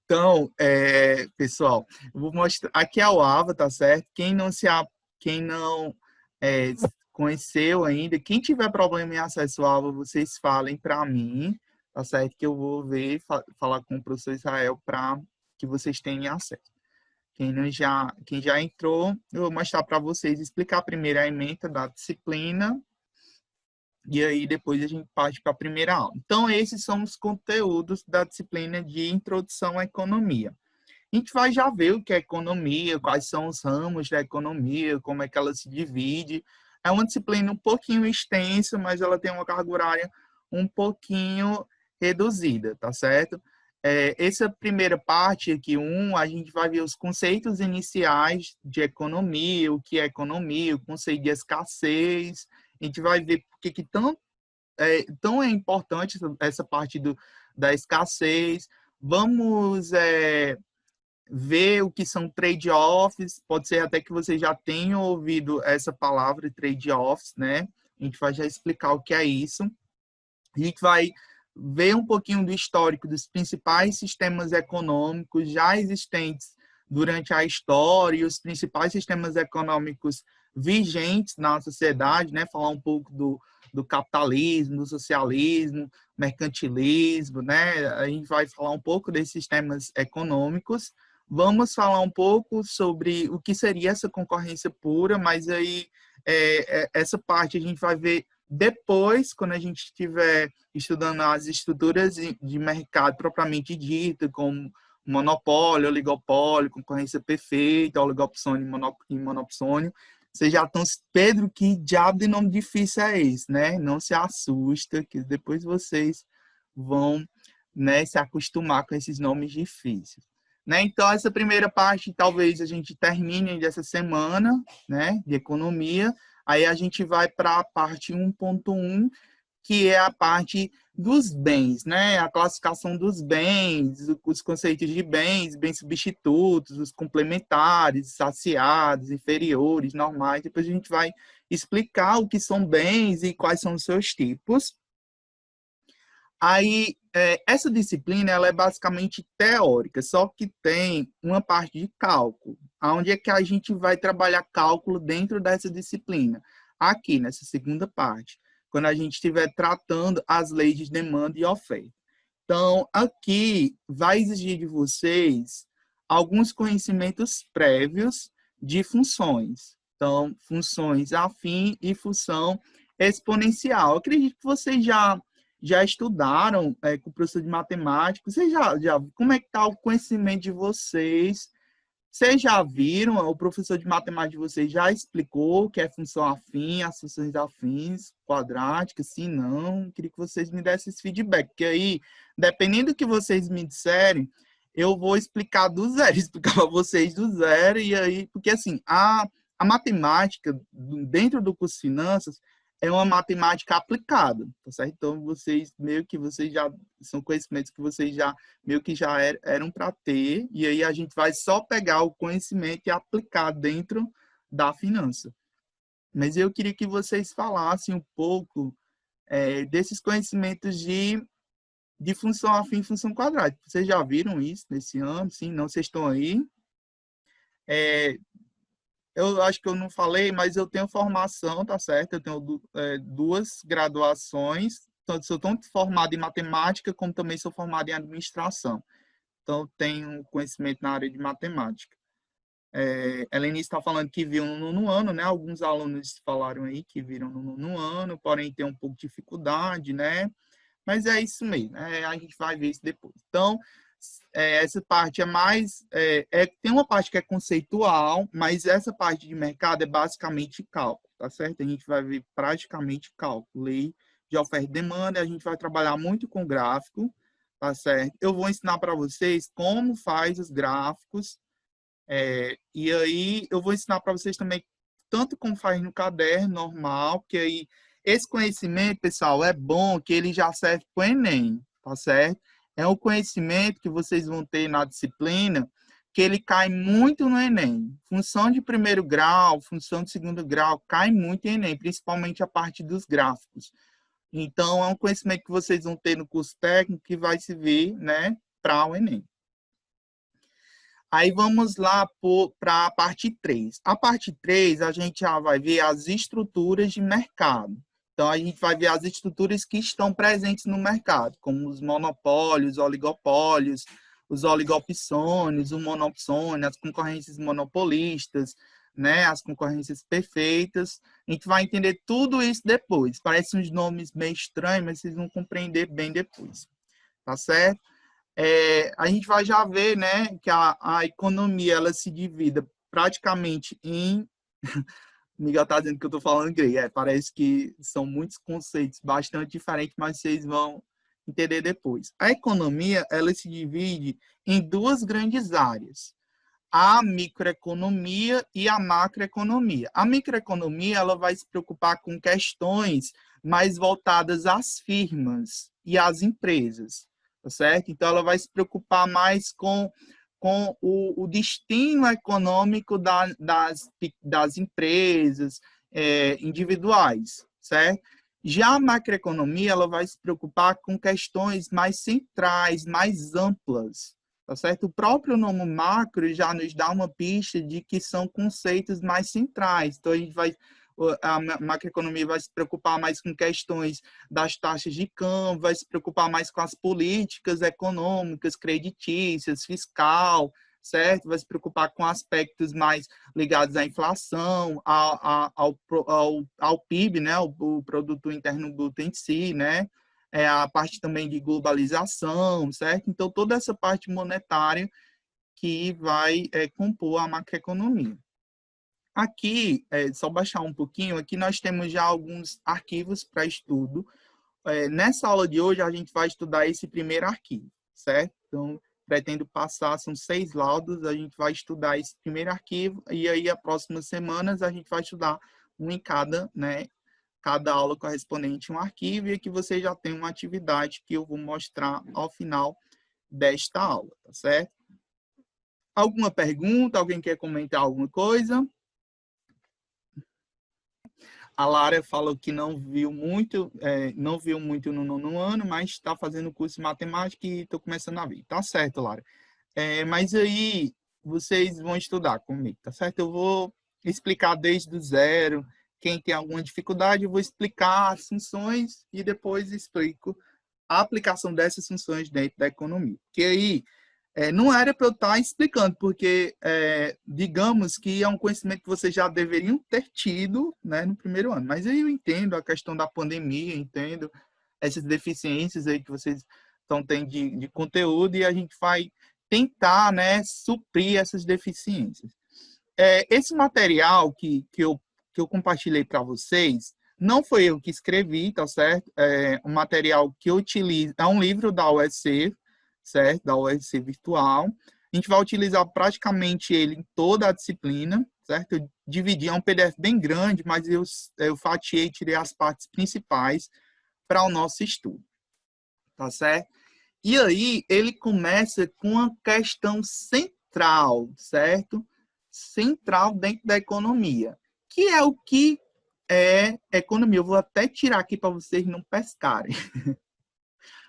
Então, pessoal, eu vou mostrar. Aqui é o Ava, tá certo? Quem não é, conheceu ainda, quem tiver problema em acesso ao Ava, vocês falem para mim, tá certo? Que eu vou ver, falar com o professor Israel para que vocês tenham acesso. Quem já entrou, eu vou mostrar para vocês, explicar primeiro a ementa da disciplina, e aí depois a gente parte para a primeira aula. Então, esses são os conteúdos da disciplina de Introdução à Economia. A gente vai já ver o que é economia, quais são os ramos da economia, como é que ela se divide. É uma disciplina um pouquinho extensa, mas ela tem uma carga horária um pouquinho reduzida, tá certo? Essa primeira parte aqui, a gente vai ver os conceitos iniciais de economia, o que é economia, o conceito de escassez. A gente vai ver por que tão é importante essa parte da escassez. Vamos ver o que são trade-offs. Pode ser até que você já tenha ouvido essa palavra, trade-offs, né? A gente vai já explicar o que é isso. A gente vai ver um pouquinho do histórico dos principais sistemas econômicos já existentes durante a história e os principais sistemas econômicos vigentes na sociedade, né? Falar um pouco do capitalismo, do socialismo, mercantilismo, né? A gente vai falar um pouco desses sistemas econômicos. Vamos falar um pouco sobre o que seria essa concorrência pura, mas aí essa parte a gente vai ver depois, quando a gente estiver estudando as estruturas de mercado propriamente dita, como monopólio, oligopólio, concorrência perfeita, oligopsônio e monopsônio, vocês já estão... Pedro, que diabo de nome difícil é esse, né? Não se assusta, que depois vocês vão, né, se acostumar com esses nomes difíceis. Né? Então, essa primeira parte, talvez a gente termine dessa semana, né, de economia. Aí a gente vai para a parte 1.1, que é a parte dos bens, né? A classificação dos bens, os conceitos de bens substitutos, os complementares, saciados, inferiores, normais. Depois a gente vai explicar o que são bens e quais são os seus tipos. Aí, essa disciplina ela é basicamente teórica, só que tem uma parte de cálculo. Onde é que a gente vai trabalhar cálculo dentro dessa disciplina? Aqui, nessa segunda parte, quando a gente estiver tratando as leis de demanda e oferta. Então, aqui vai exigir de vocês alguns conhecimentos prévios de funções. Então, funções afim e função exponencial. Eu acredito que vocês já estudaram com o professor de matemática. Vocês como é que está o conhecimento de vocês? Vocês já viram, o professor de matemática de vocês já explicou o que é função afim, as funções afins, quadráticas, se não, queria que vocês me dessem esse feedback, porque aí, dependendo do que vocês me disserem, eu vou explicar do zero, explicar para vocês do zero, e aí, porque assim, a matemática, dentro do curso de finanças, é uma matemática aplicada, tá certo? Então, vocês já, são conhecimentos que vocês já meio que já eram para ter, e aí a gente vai só pegar o conhecimento e aplicar dentro da finança. Mas eu queria que vocês falassem um pouco desses conhecimentos de função afim e função quadrática. Vocês já viram isso nesse ano? Sim, não, vocês estão aí. Eu acho que eu não falei, mas eu tenho formação, tá certo? Eu tenho duas graduações, sou tanto formado em matemática, como também sou formado em administração. Então, tenho conhecimento na área de matemática. Helenice está falando que viu no nono ano, né? Alguns alunos falaram aí que viram no nono ano, porém tem um pouco de dificuldade, né? Mas é isso mesmo, a gente vai ver isso depois. Então, essa parte é mais... tem uma parte que é conceitual, mas essa parte de mercado é basicamente cálculo, tá certo? A gente vai ver praticamente cálculo, lei de oferta e demanda, a gente vai trabalhar muito com gráfico, tá certo? Eu vou ensinar para vocês como faz os gráficos, e aí eu vou ensinar para vocês também tanto como faz no caderno normal, que aí esse conhecimento, pessoal, é bom que ele já serve para o Enem, tá certo? É um conhecimento que vocês vão ter na disciplina que ele cai muito no Enem. Função de primeiro grau, função de segundo grau, cai muito em Enem, principalmente a parte dos gráficos. Então, é um conhecimento que vocês vão ter no curso técnico que vai servir, né, para o Enem. Aí vamos lá para a parte 3. A parte 3, a gente já vai ver as estruturas de mercado. Então, a gente vai ver as estruturas que estão presentes no mercado, como os monopólios, oligopólios, os oligopsônios, o monopsônio, as concorrências monopolistas, né, as concorrências perfeitas. A gente vai entender tudo isso depois. Parecem uns nomes meio estranhos, mas vocês vão compreender bem depois. Tá certo? A gente vai já ver, né, que a economia ela se divide praticamente em. O Miguel está dizendo que eu estou falando grego. Parece que são muitos conceitos bastante diferentes, mas vocês vão entender depois. A economia ela se divide em duas grandes áreas: a microeconomia e a macroeconomia. A microeconomia ela vai se preocupar com questões mais voltadas às firmas e às empresas, tá certo? Então, ela vai se preocupar mais com o destino econômico das empresas individuais, certo? Já a macroeconomia ela vai se preocupar com questões mais centrais, mais amplas, tá certo? O próprio nome macro já nos dá uma pista de que são conceitos mais centrais. Então, a macroeconomia vai se preocupar mais com questões das taxas de câmbio, vai se preocupar mais com as políticas econômicas, creditícias, fiscal, certo? Vai se preocupar com aspectos mais ligados à inflação, ao PIB, né? O Produto Interno Bruto em si, né? A parte também de globalização, certo? Então, toda essa parte monetária que vai compor a macroeconomia. Aqui, só baixar um pouquinho, aqui nós temos já alguns arquivos para estudo. Nessa aula de hoje, a gente vai estudar esse primeiro arquivo, certo? Então, pretendo passar, são 6 laudos, a gente vai estudar esse primeiro arquivo, e aí, as próximas semanas, a gente vai estudar um em cada, né? Cada aula correspondente a um arquivo, e aqui você já tem uma atividade que eu vou mostrar ao final desta aula, tá certo? Alguma pergunta? Alguém quer comentar alguma coisa? A Lara falou que não viu muito no nono ano, mas está fazendo curso de matemática e estou começando a ver. Tá certo, Lara. Mas aí vocês vão estudar comigo, tá certo? Eu vou explicar desde o zero. Quem tem alguma dificuldade, eu vou explicar as funções e depois explico a aplicação dessas funções dentro da economia. Que aí não era para eu estar explicando, porque digamos que é um conhecimento que vocês já deveriam ter tido, né, no primeiro ano. Mas aí eu entendo a questão da pandemia, entendo essas deficiências aí que vocês estão tendo de conteúdo e a gente vai tentar, né, suprir essas deficiências. Esse material que eu compartilhei para vocês, não foi eu que escrevi, tá certo? Um material que eu utilizo, é um livro da UFC, certo? Da UFC Virtual. A gente vai utilizar praticamente ele em toda a disciplina, certo? Eu dividi, é um PDF bem grande, mas eu fatiei, tirei as partes principais para o nosso estudo, tá certo? E aí, ele começa com uma questão central, certo? Central dentro da economia, que é o que é economia. Eu vou até tirar aqui para vocês não pescarem.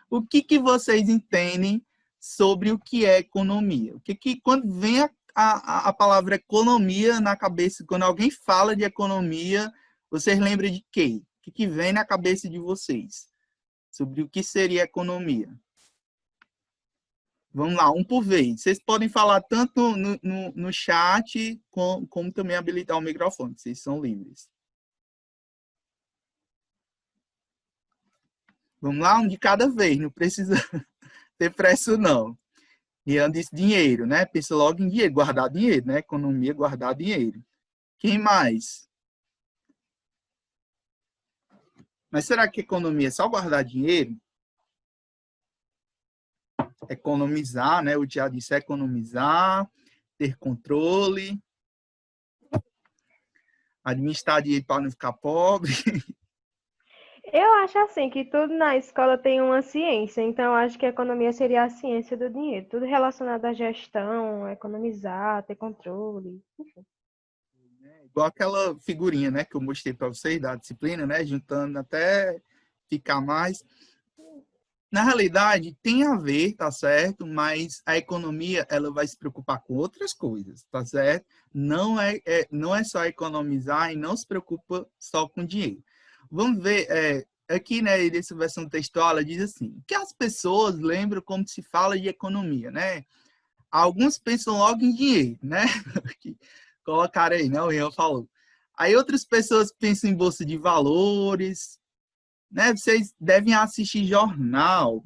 O que vocês entendem sobre o que é economia? Quando vem a palavra economia na cabeça, quando alguém fala de economia, vocês lembram de quê? O que vem na cabeça de vocês sobre o que seria economia? Vamos lá, um por vez. Vocês podem falar tanto no chat, como também habilitar o microfone. Vocês são livres. Vamos lá, um de cada vez. Não precisa ter pressa, não. E disse dinheiro, né? Pensa logo em dinheiro, guardar dinheiro, né? Economia, guardar dinheiro. Quem mais? Mas será que economia é só guardar dinheiro? Economizar, né? O Tiago disse economizar, ter controle, administrar dinheiro para não ficar pobre. Eu acho assim que tudo na escola tem uma ciência, então eu acho que a economia seria a ciência do dinheiro, tudo relacionado à gestão, economizar, ter controle, enfim. Igual aquela figurinha, né? Que eu mostrei para vocês da disciplina, né? Juntando até ficar mais. Na realidade, tem a ver, tá certo? Mas a economia, ela vai se preocupar com outras coisas, tá certo? Não é só economizar e não se preocupa só com dinheiro. Vamos ver, aqui, né, nessa versão textual, ela diz assim, que as pessoas lembram como se fala de economia, né? Alguns pensam logo em dinheiro, né? Colocaram aí, né? O Ian falou. Aí outras pessoas pensam em bolsa de valores, né? Vocês devem assistir jornal,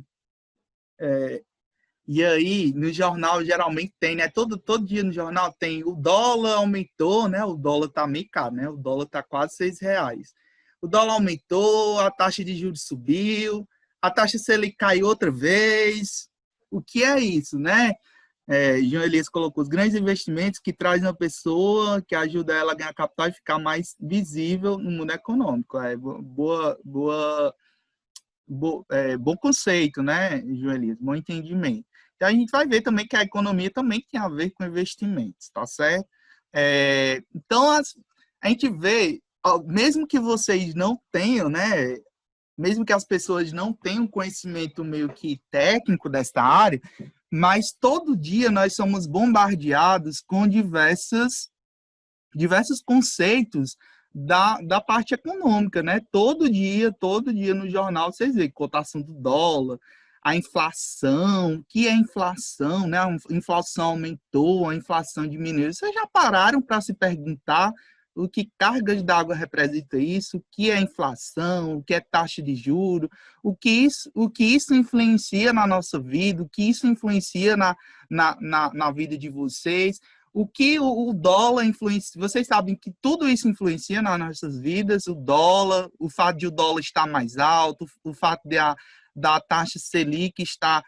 e aí, no jornal, geralmente tem, né? Todo dia no jornal tem o dólar aumentou, né? O dólar tá meio caro, né? O dólar tá quase R$ 6. O dólar aumentou, a taxa de juros subiu, a taxa Selic caiu outra vez. O que é isso, né? João Elias colocou os grandes investimentos que trazem uma pessoa, que ajuda ela a ganhar capital e ficar mais visível no mundo econômico. Bom conceito, né, João Elias? Bom entendimento. E a gente vai ver também que a economia também tem a ver com investimentos, tá certo? Então, a gente vê, mesmo que vocês não tenham, né, mesmo que as pessoas não tenham conhecimento meio que técnico desta área, mas todo dia nós somos bombardeados com diversos conceitos da parte econômica, né? Todo dia no jornal vocês veem cotação do dólar, a inflação, o que é inflação, né? A inflação aumentou, a inflação diminuiu. Vocês já pararam para se perguntar o que cargas d'água representa isso, o que é inflação, o que é taxa de juros, o que isso influencia na nossa vida, o que isso influencia na vida de vocês, o que o dólar influencia. Vocês sabem que tudo isso influencia nas nossas vidas, o dólar, o fato de o dólar estar mais alto, o fato da taxa Selic estar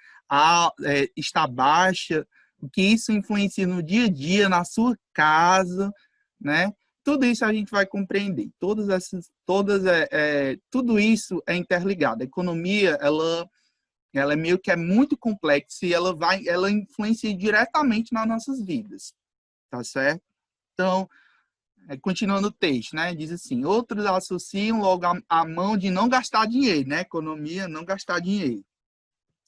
baixa, o que isso influencia no dia a dia, na sua casa, né? Tudo isso a gente vai compreender. Tudo isso é interligado. A economia, ela é meio que muito complexa e ela influencia diretamente nas nossas vidas, tá certo? Então, continuando o texto, né? Diz assim: outros associam logo a mão de não gastar dinheiro, né? Economia, não gastar dinheiro,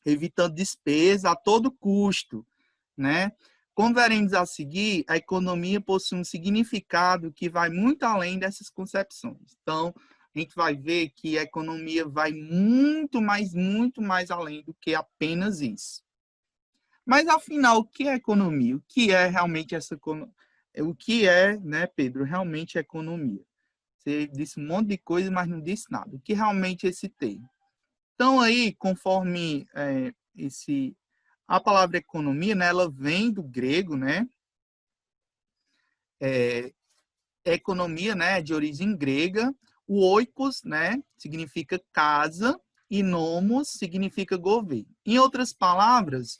evitando despesa a todo custo, né? Como veremos a seguir, a economia possui um significado que vai muito além dessas concepções. Então, a gente vai ver que a economia vai muito mais além do que apenas isso. Mas, afinal, o que é economia? O que é realmente essa economia? O que é, né, Pedro, realmente economia? Você disse um monte de coisa, mas não disse nada. O que realmente é esse termo? Então, aí, conforme a palavra economia, né, ela vem do grego, né? Economia, né, de origem grega. O oikos, né, significa casa, e nomos significa governo. Em outras palavras,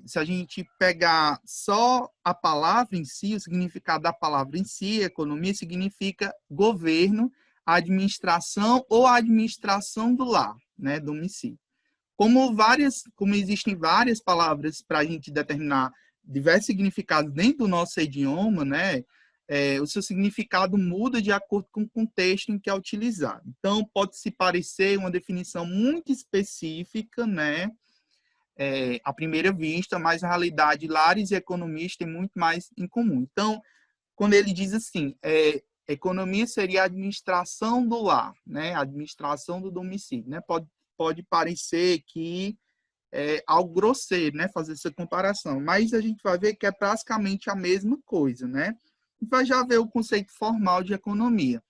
se a gente pegar só a palavra em si, o significado da palavra em si, economia significa governo, administração ou administração do lar, né, domicílio. Como existem várias palavras para a gente determinar diversos significados dentro do nosso idioma, né, o seu significado muda de acordo com o contexto em que é utilizado. Então, pode se parecer uma definição muito específica, né, à primeira vista, mas na realidade, lares e economias têm muito mais em comum. Então, quando ele diz assim, economia seria a administração do lar, né, a administração do domicílio, né, pode parecer que é algo grosseiro, né, fazer essa comparação, mas a gente vai ver que é praticamente a mesma coisa, né? Vai já ver o conceito formal de economia.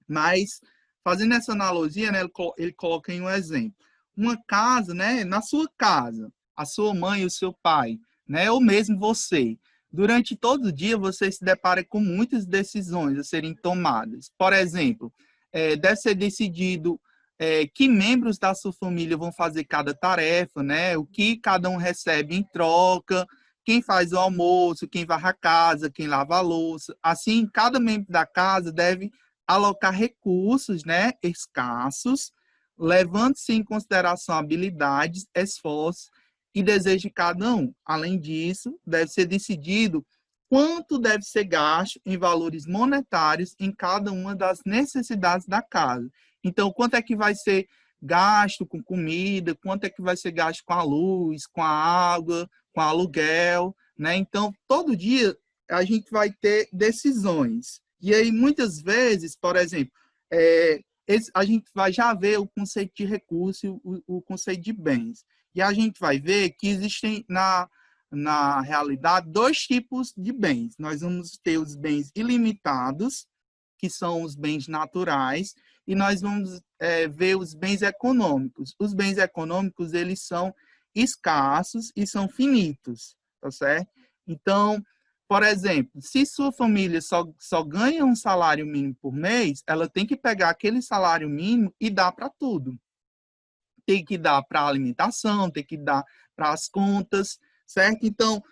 Mas, fazendo essa analogia, né, ele coloca em um exemplo. Uma casa, né, na sua casa, a sua mãe e o seu pai, né, ou mesmo você, durante todo o dia você se depara com muitas decisões a serem tomadas. Por exemplo, deve ser decidido que membros da sua família vão fazer cada tarefa, né, o que cada um recebe em troca, quem faz o almoço, quem varre a casa, quem lava a louça. Assim, cada membro da casa deve alocar recursos, né, escassos, levando-se em consideração habilidades, esforços e desejos de cada um. Além disso, deve ser decidido quanto deve ser gasto em valores monetários em cada uma das necessidades da casa. Então, quanto é que vai ser gasto com comida, quanto é que vai ser gasto com a luz, com a água, com o aluguel, né? Então, todo dia a gente vai ter decisões. E aí, muitas vezes, por exemplo, a gente vai já ver o conceito de recurso e o conceito de bens. E a gente vai ver que existem, na realidade, dois tipos de bens. Nós vamos ter os bens ilimitados, que são os bens naturais, e nós vamos ver os bens econômicos. Os bens econômicos, eles são escassos e são finitos, tá certo? Então, por exemplo, se sua família só ganha um salário mínimo por mês, ela tem que pegar aquele salário mínimo e dar para tudo. Tem que dar para a alimentação, tem que dar para as contas, certo? Então,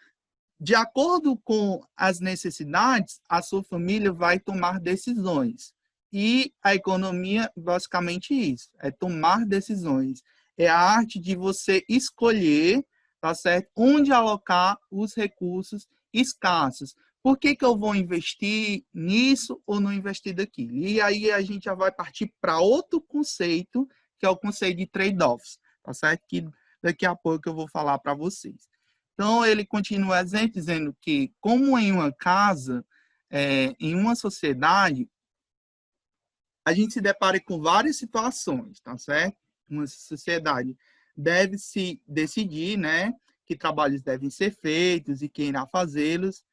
de acordo com as necessidades, a sua família vai tomar decisões. E a economia, basicamente isso, é tomar decisões. É a arte de você escolher, tá certo? Onde alocar os recursos escassos. Por que eu vou investir nisso ou não investir daquilo? E aí a gente já vai partir para outro conceito, que é o conceito de trade-offs, tá certo? Que daqui a pouco eu vou falar para vocês. Então, ele continua dizendo que, como em uma casa, em uma sociedade, a gente se depara com várias situações, tá certo? Uma sociedade deve se decidir, né, que trabalhos devem ser feitos e quem irá fazê-los.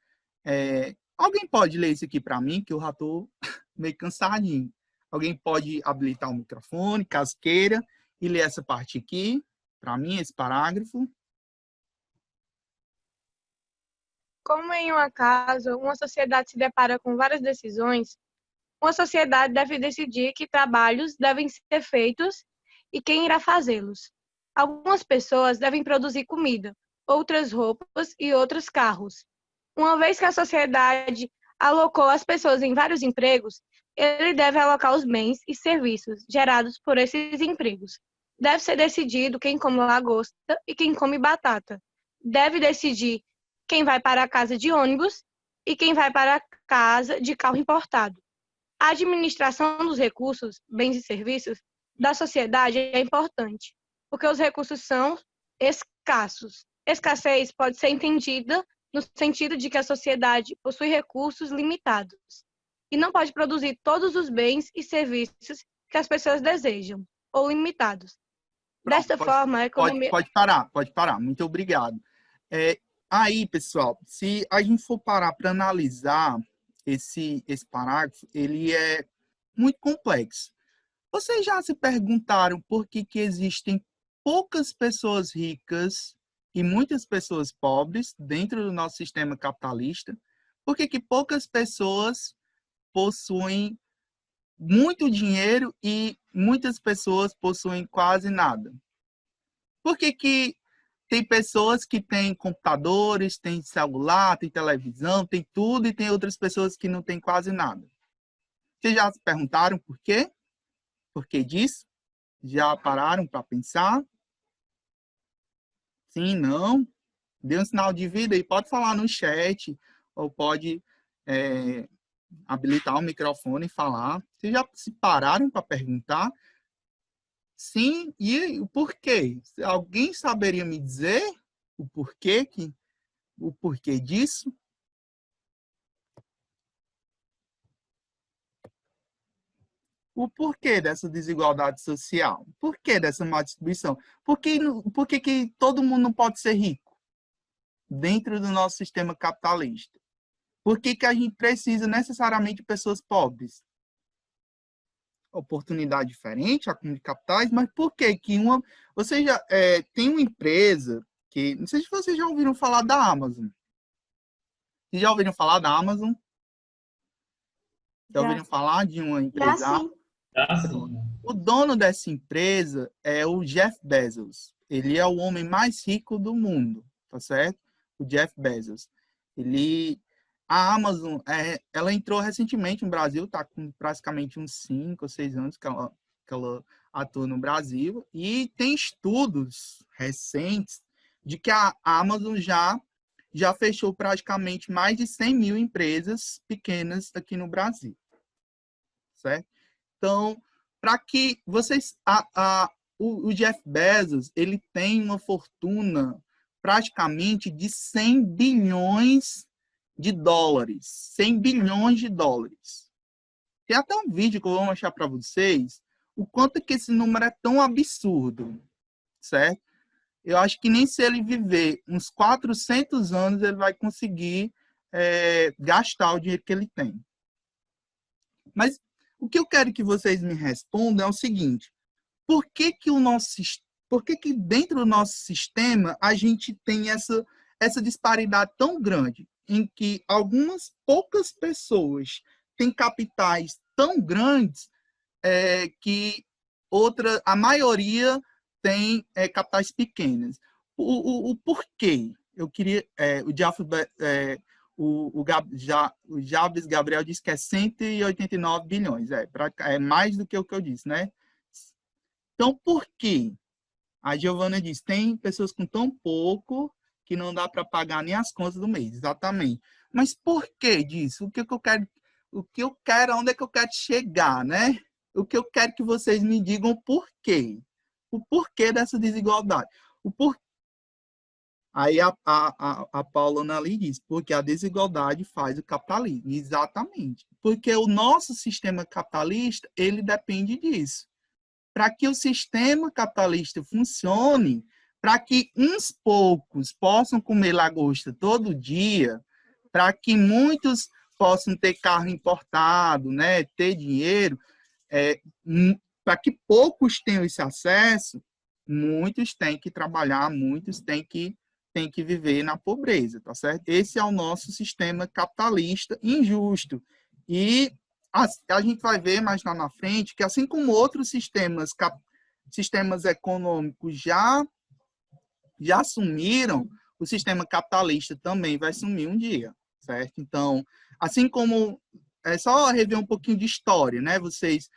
Alguém pode ler isso aqui para mim, que eu já estou meio cansadinho. Alguém pode habilitar o microfone, caso queira, e ler essa parte aqui, para mim, esse parágrafo. Como em uma casa, uma sociedade se depara com várias decisões, uma sociedade deve decidir que trabalhos devem ser feitos e quem irá fazê-los. Algumas pessoas devem produzir comida, outras roupas e outros carros. Uma vez que a sociedade alocou as pessoas em vários empregos, ele deve alocar os bens e serviços gerados por esses empregos. Deve ser decidido quem come lagosta e quem come batata. Deve decidir quem vai para a casa de ônibus e quem vai para a casa de carro importado. A administração dos recursos, bens e serviços da sociedade é importante, porque os recursos são escassos. Escassez pode ser entendida no sentido de que a sociedade possui recursos limitados e não pode produzir todos os bens e serviços que as pessoas desejam, ou limitados. Desta forma, a economia... Pode parar. Muito obrigado. Aí, pessoal, se a gente for parar para analisar esse parágrafo, ele é muito complexo. Vocês já se perguntaram por que existem poucas pessoas ricas e muitas pessoas pobres dentro do nosso sistema capitalista? Por que poucas pessoas possuem muito dinheiro e muitas pessoas possuem quase nada? Por que tem pessoas que têm computadores, têm celular, têm televisão, têm tudo, e tem outras pessoas que não têm quase nada? Vocês já se perguntaram por quê? Por que disso? Já pararam para pensar? Sim, não? Dê um sinal de vida e pode falar no chat, ou pode habilitar o microfone e falar. Vocês já se pararam para perguntar? Sim, e o porquê? Alguém saberia me dizer o porquê disso? O porquê dessa desigualdade social? O porquê dessa má distribuição? Por que todo mundo não pode ser rico dentro do nosso sistema capitalista? Por que a gente precisa necessariamente de pessoas pobres? Oportunidade diferente, acúmulo de capitais, mas por que uma... Você já tem uma empresa que... Não sei se vocês já ouviram falar da Amazon. Vocês já ouviram falar da Amazon? Já ouviram falar de uma empresa? Sim. O dono dessa empresa é o Jeff Bezos. Ele é o homem mais rico do mundo, tá certo? O Jeff Bezos. A Amazon, ela entrou recentemente no Brasil, está com praticamente uns 5 ou 6 anos que ela atua no Brasil, e tem estudos recentes de que a Amazon já fechou praticamente mais de 100 mil empresas pequenas aqui no Brasil, certo? Então, para que vocês... o Jeff Bezos, ele tem uma fortuna praticamente de 100 bilhões de dólares. 100 bilhões de dólares. Tem até um vídeo que eu vou mostrar para vocês o quanto que esse número é tão absurdo, certo? Eu acho que nem se ele viver uns 400 anos, ele vai conseguir gastar o dinheiro que ele tem. Mas o que eu quero que vocês me respondam é o seguinte: por que que dentro do nosso sistema a gente tem essa disparidade tão grande, em que algumas poucas pessoas têm capitais tão grandes que a maioria tem capitais pequenas? O porquê? Eu queria... o Jabes Gabriel disse que é 189 bilhões. É mais do que o que eu disse, né? Então, por quê? A Giovana diz, tem pessoas com tão pouco que não dá para pagar nem as contas do mês. Exatamente. Mas por que disso? O que eu quero, onde é que eu quero chegar, né? O que eu quero que vocês me digam por quê. O porquê dessa desigualdade. Aí a Paula Nali diz, porque a desigualdade faz o capitalismo. Exatamente. Porque o nosso sistema capitalista, ele depende disso. Para que o sistema capitalista funcione, para que uns poucos possam comer lagosta todo dia, para que muitos possam ter carro importado, né, ter dinheiro, para que poucos tenham esse acesso, muitos têm que trabalhar, muitos têm que viver na pobreza, tá certo? Esse é o nosso sistema capitalista injusto. E a gente vai ver mais lá na frente que, assim como outros sistemas econômicos já assumiram, o sistema capitalista também vai sumir um dia, certo? Então, assim como... É só rever um pouquinho de história, né? Vocês...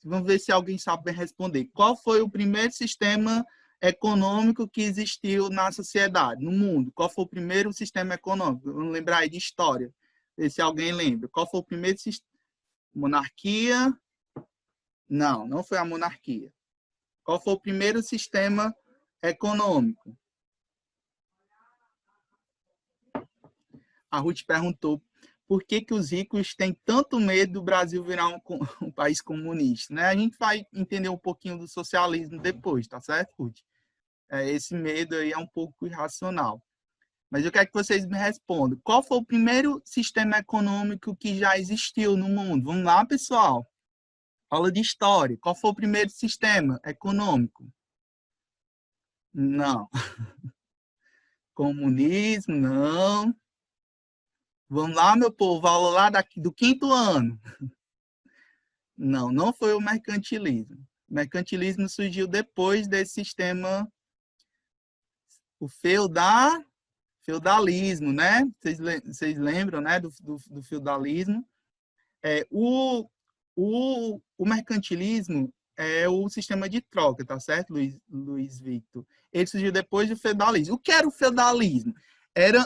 Vamos ver se alguém sabe responder. Qual foi o primeiro sistema econômico que existiu na sociedade, no mundo? Qual foi o primeiro sistema econômico? Vamos lembrar aí de história. Ver se alguém lembra. Qual foi o primeiro sistema? Monarquia? Não, não foi a monarquia. Qual foi o primeiro sistema econômico? A Ruth perguntou por que os ricos têm tanto medo do Brasil virar um país comunista, né? A gente vai entender um pouquinho do socialismo depois, tá certo, Ruth? Esse medo aí é um pouco irracional. Mas eu quero que vocês me respondam. Qual foi o primeiro sistema econômico que já existiu no mundo? Vamos lá, pessoal. Aula de história. Qual foi o primeiro sistema econômico? Não. Comunismo? Não. Vamos lá, meu povo. Aula lá do 5º ano. Não, não foi o mercantilismo. O mercantilismo surgiu depois desse sistema, o feudalismo, né? Vocês lembram, né, do feudalismo? O mercantilismo é o sistema de troca, tá certo, Luiz Victor? Ele surgiu depois do feudalismo. O que era o feudalismo?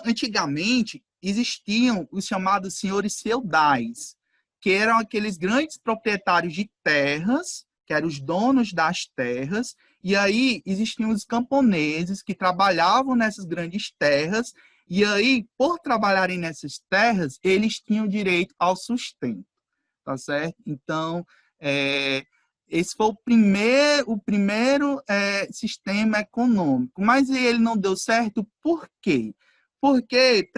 Antigamente, existiam os chamados senhores feudais, que eram aqueles grandes proprietários de terras, que eram os donos das terras, e aí existiam os camponeses que trabalhavam nessas grandes terras, e aí, por trabalharem nessas terras, eles tinham direito ao sustento, tá certo? Então, esse foi o primeiro sistema econômico, mas ele não deu certo, por quê? Porque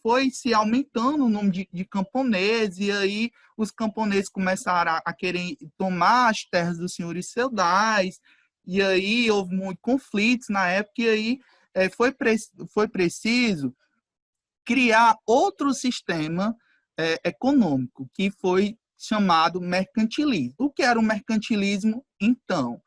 foi se aumentando o número de camponeses, e aí os camponeses começaram a querer tomar as terras dos senhores feudais, e aí houve muitos conflitos na época, e aí foi preciso criar outro sistema econômico, que foi chamado mercantilismo. O que era o mercantilismo, então?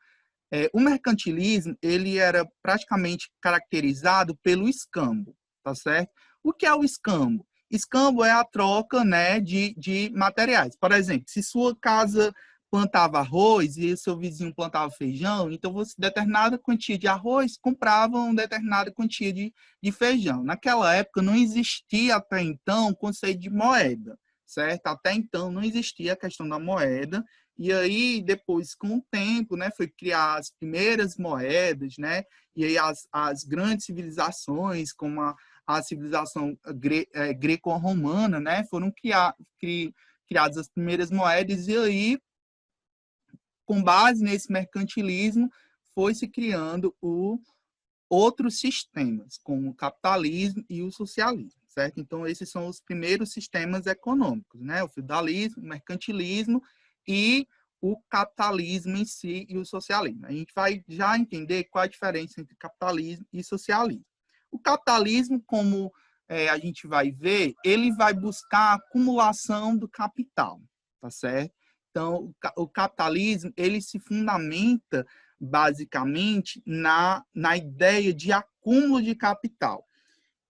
O mercantilismo, ele era praticamente caracterizado pelo escambo, tá certo? O que é o escambo? Escambo é a troca, né, de materiais. Por exemplo, se sua casa plantava arroz e seu vizinho plantava feijão, então você, determinada quantia de arroz, comprava uma determinada quantia de feijão. Naquela época não existia até então o conceito de moeda, certo? Até então não existia a questão da moeda, E aí, depois, com o tempo, né, foi criar as primeiras moedas, né, e aí as grandes civilizações, como a civilização greco-romana, né, foram criadas as primeiras moedas, e aí, com base nesse mercantilismo, foi se criando outros sistemas, como o capitalismo e o socialismo, certo? Então, esses são os primeiros sistemas econômicos, né? O feudalismo, o mercantilismo e o capitalismo em si e o socialismo. A gente vai já entender qual a diferença entre capitalismo e socialismo. O capitalismo, como a gente vai ver, ele vai buscar a acumulação do capital, tá certo? Então, o capitalismo, ele se fundamenta basicamente na ideia de acúmulo de capital.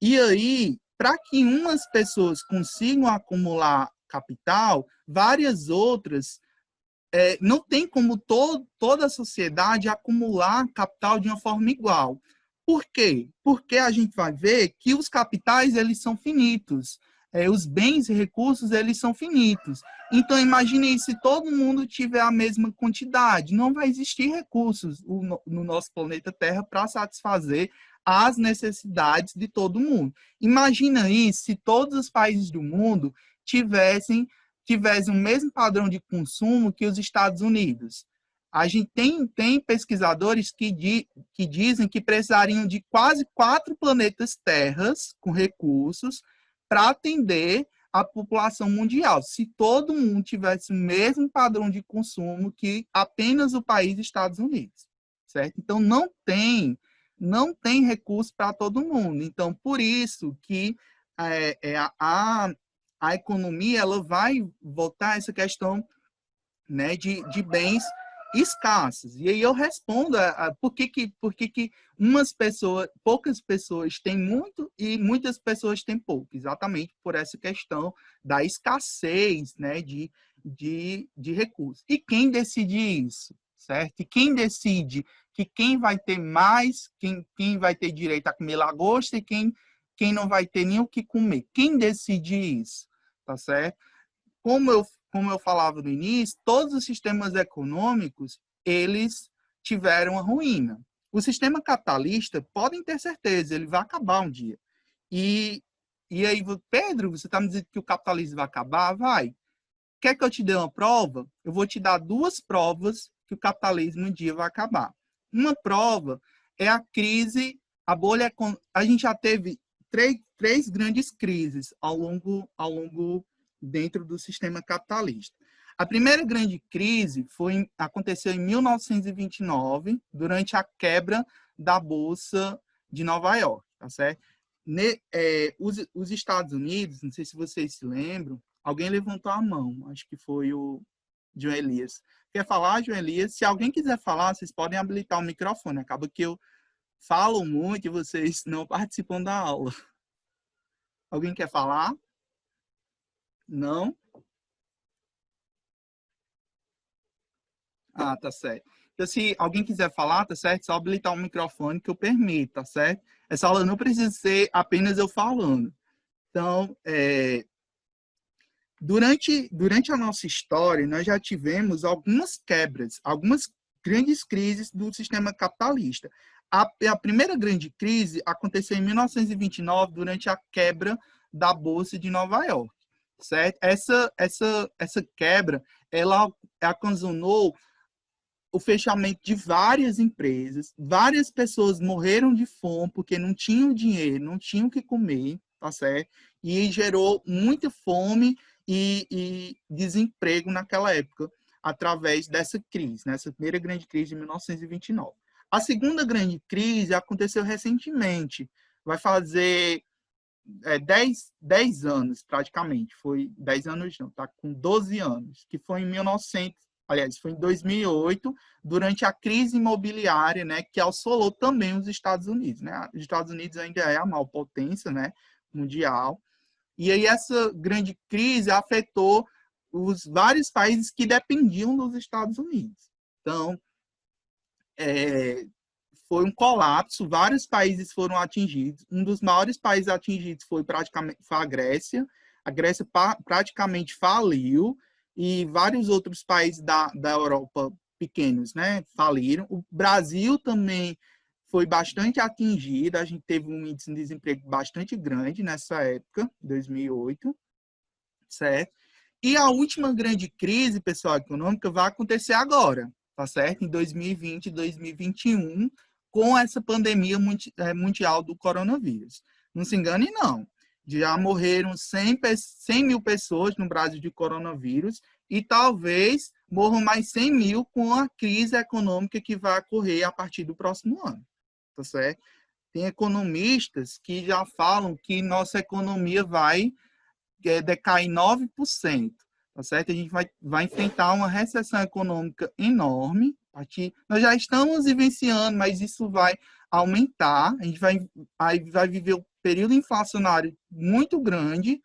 E aí, para que umas pessoas consigam acumular capital, várias outras não tem como toda a sociedade acumular capital de uma forma igual. Por quê? Porque a gente vai ver que os capitais eles são finitos. Os bens e recursos eles são finitos. Então, imagine se todo mundo tiver a mesma quantidade. Não vai existir recursos no nosso planeta Terra para satisfazer as necessidades de todo mundo. Imagina aí se todos os países do mundo tivessem o mesmo padrão de consumo que os Estados Unidos. A gente tem pesquisadores que dizem que precisariam de quase 4 planetas terras com recursos para atender a população mundial, se todo mundo tivesse o mesmo padrão de consumo que apenas o país Estados Unidos, certo? Então, não tem recurso para todo mundo. Então, por isso que a economia ela vai voltar a essa questão, né, de bens escassos. E aí eu respondo por que poucas pessoas têm muito e muitas pessoas têm pouco, exatamente por essa questão da escassez, né, de recursos. E quem decide isso, certo? E quem decide que quem vai ter mais, quem vai ter direito a comer lagosta e quem não vai ter nem o que comer? Quem decide isso? Tá certo? Como eu falava no início, todos os sistemas econômicos, eles tiveram a ruína. O sistema capitalista, podem ter certeza, ele vai acabar um dia. E aí, Pedro, você está me dizendo que o capitalismo vai acabar? Vai. Quer que eu te dê uma prova? Eu vou te dar 2 provas que o capitalismo um dia vai acabar. Uma prova é a crise, a bolha. A gente já teve três grandes crises ao longo dentro do sistema capitalista. A primeira grande crise aconteceu em 1929, durante a quebra da Bolsa de Nova York, tá certo? Os Estados Unidos, não sei se vocês se lembram, alguém levantou a mão, acho que foi o João Elias. Quer falar, João Elias? Se alguém quiser falar, vocês podem habilitar o microfone. Acaba que eu falo muito e vocês não participam da aula. Alguém quer falar? Não? Ah, tá certo. Então, se alguém quiser falar, tá certo? Só habilitar o microfone que eu permito, tá certo? Essa aula não precisa ser apenas eu falando. Então, durante a nossa história, nós já tivemos algumas quebras, algumas grandes crises do sistema capitalista. A primeira grande crise aconteceu em 1929, durante a quebra da Bolsa de Nova York, certo? Essa quebra, ela ocasionou o fechamento de várias empresas, várias pessoas morreram de fome porque não tinham dinheiro, não tinham o que comer, tá certo? E gerou muita fome e desemprego naquela época, através dessa crise, né? Essa primeira grande crise de 1929. A segunda grande crise aconteceu recentemente, vai fazer 10 anos, praticamente. Foi 10 anos, não, tá com 12 anos, que foi em 1900, aliás, foi em 2008, durante a crise imobiliária, né, que assolou também os Estados Unidos, né? Os Estados Unidos ainda é a maior potência, né, mundial. E aí essa grande crise afetou os vários países que dependiam dos Estados Unidos. Então, foi um colapso, vários países foram atingidos. Um dos maiores países atingidos foi a Grécia. A Grécia praticamente faliu, e vários outros países da Europa pequenos, né, faliram. O Brasil também foi bastante atingido, a gente teve um índice de desemprego bastante grande nessa época, 2008, certo? E a última grande crise, pessoal, econômica vai acontecer agora, tá certo? Em 2020 e 2021, com essa pandemia mundial do coronavírus. Não se engane, não. Já morreram 100 mil pessoas no Brasil de coronavírus e talvez morram mais 100 mil com a crise econômica que vai ocorrer a partir do próximo ano, tá certo? Tem economistas que já falam que nossa economia vai decair 9%, tá certo? A gente vai enfrentar uma recessão econômica enorme. Nós já estamos vivenciando, mas isso vai aumentar. A gente vai viver um período inflacionário muito grande,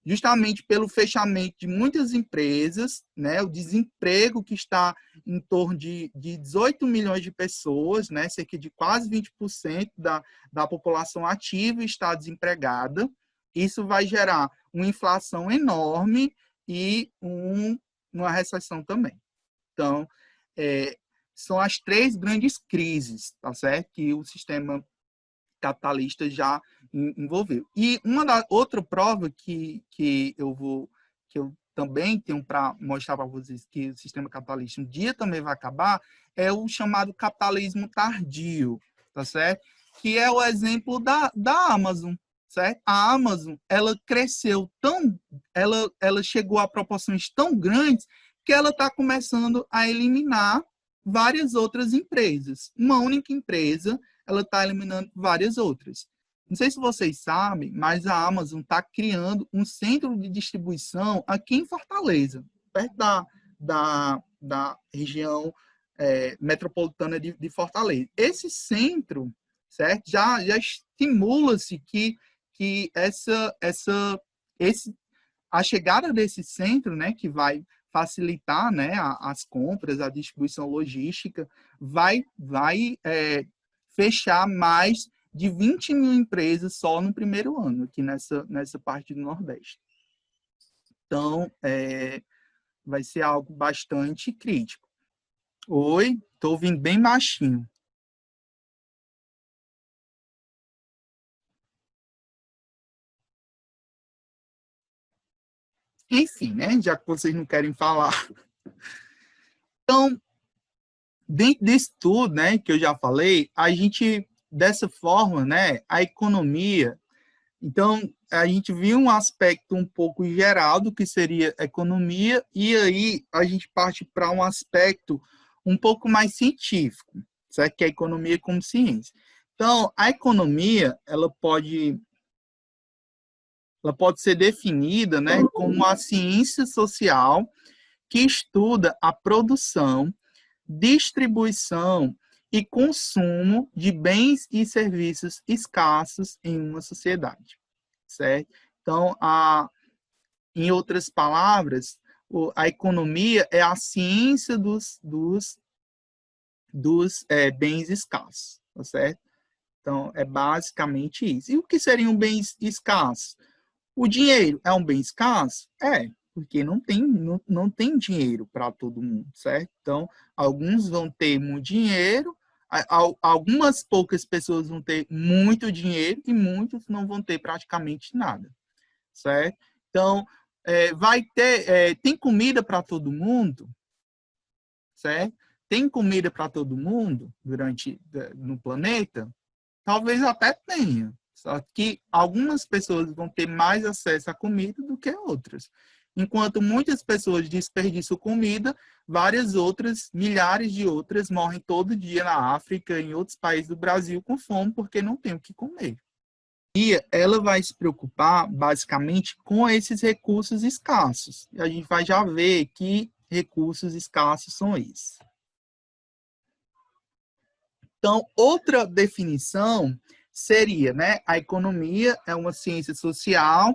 justamente pelo fechamento de muitas empresas, né? O desemprego que está em torno de 18 milhões de pessoas, né? Cerca de quase 20% da população ativa está desempregada. Isso vai gerar uma inflação enorme e uma recessão também. Então, são as três grandes crises, tá certo? Que o sistema capitalista já envolveu. E outra prova que eu também tenho para mostrar para vocês que o sistema capitalista um dia também vai acabar é o chamado capitalismo tardio, tá certo? Que é o exemplo da Amazon, certo? A Amazon, ela cresceu ela chegou a proporções tão grandes que ela está começando a eliminar várias outras empresas. Uma única empresa, ela está eliminando várias outras. Não sei se vocês sabem, mas a Amazon está criando um centro de distribuição aqui em Fortaleza, perto da região metropolitana de Fortaleza. Esse centro, certo? Já estimula-se que a chegada desse centro, né, que vai facilitar, né, as compras, a distribuição logística, vai fechar mais de 20 mil empresas só no primeiro ano, aqui nessa parte do Nordeste. Então, vai ser algo bastante crítico. Oi, estou ouvindo bem baixinho. Enfim, né, já que vocês não querem falar. Então, dentro disso tudo, né, que eu já falei, a gente, dessa forma, né, a economia, então, a gente viu um aspecto um pouco geral do que seria economia, e aí a gente parte para um aspecto um pouco mais científico, certo? Que é a economia como ciência. Então, a economia, ela pode ser definida, né, como a ciência social que estuda a produção, distribuição e consumo de bens e serviços escassos em uma sociedade, certo? Então, em outras palavras, a economia é a ciência dos bens escassos, tá certo? Então, é basicamente isso. E o que seriam bens escassos? O dinheiro é um bem escasso? Porque não tem dinheiro para todo mundo, certo? Então, alguns vão ter muito dinheiro, algumas poucas pessoas vão ter muito dinheiro e muitos não vão ter praticamente nada, certo? Então, tem comida para todo mundo, certo? Tem comida para todo mundo no planeta? Talvez até tenha. Só que algumas pessoas vão ter mais acesso à comida do que outras. Enquanto muitas pessoas desperdiçam comida, várias outras, milhares de outras, morrem todo dia na África e em outros países do Brasil com fome porque não tem o que comer. E ela vai se preocupar, basicamente, com esses recursos escassos. E a gente vai já ver que recursos escassos são esses. Então, outra definição seria, né, a economia é uma ciência social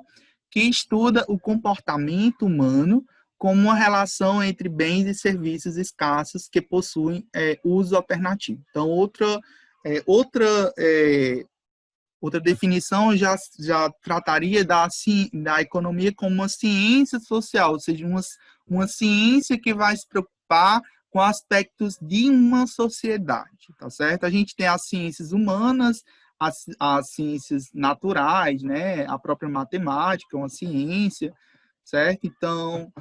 que estuda o comportamento humano como uma relação entre bens e serviços escassos que possuem uso alternativo. Então, outra definição já trataria da economia como uma ciência social, ou seja, uma ciência que vai se preocupar com aspectos de uma sociedade, tá certo? A gente tem as ciências humanas, as ciências naturais, né? A própria matemática é uma ciência, certo? Então,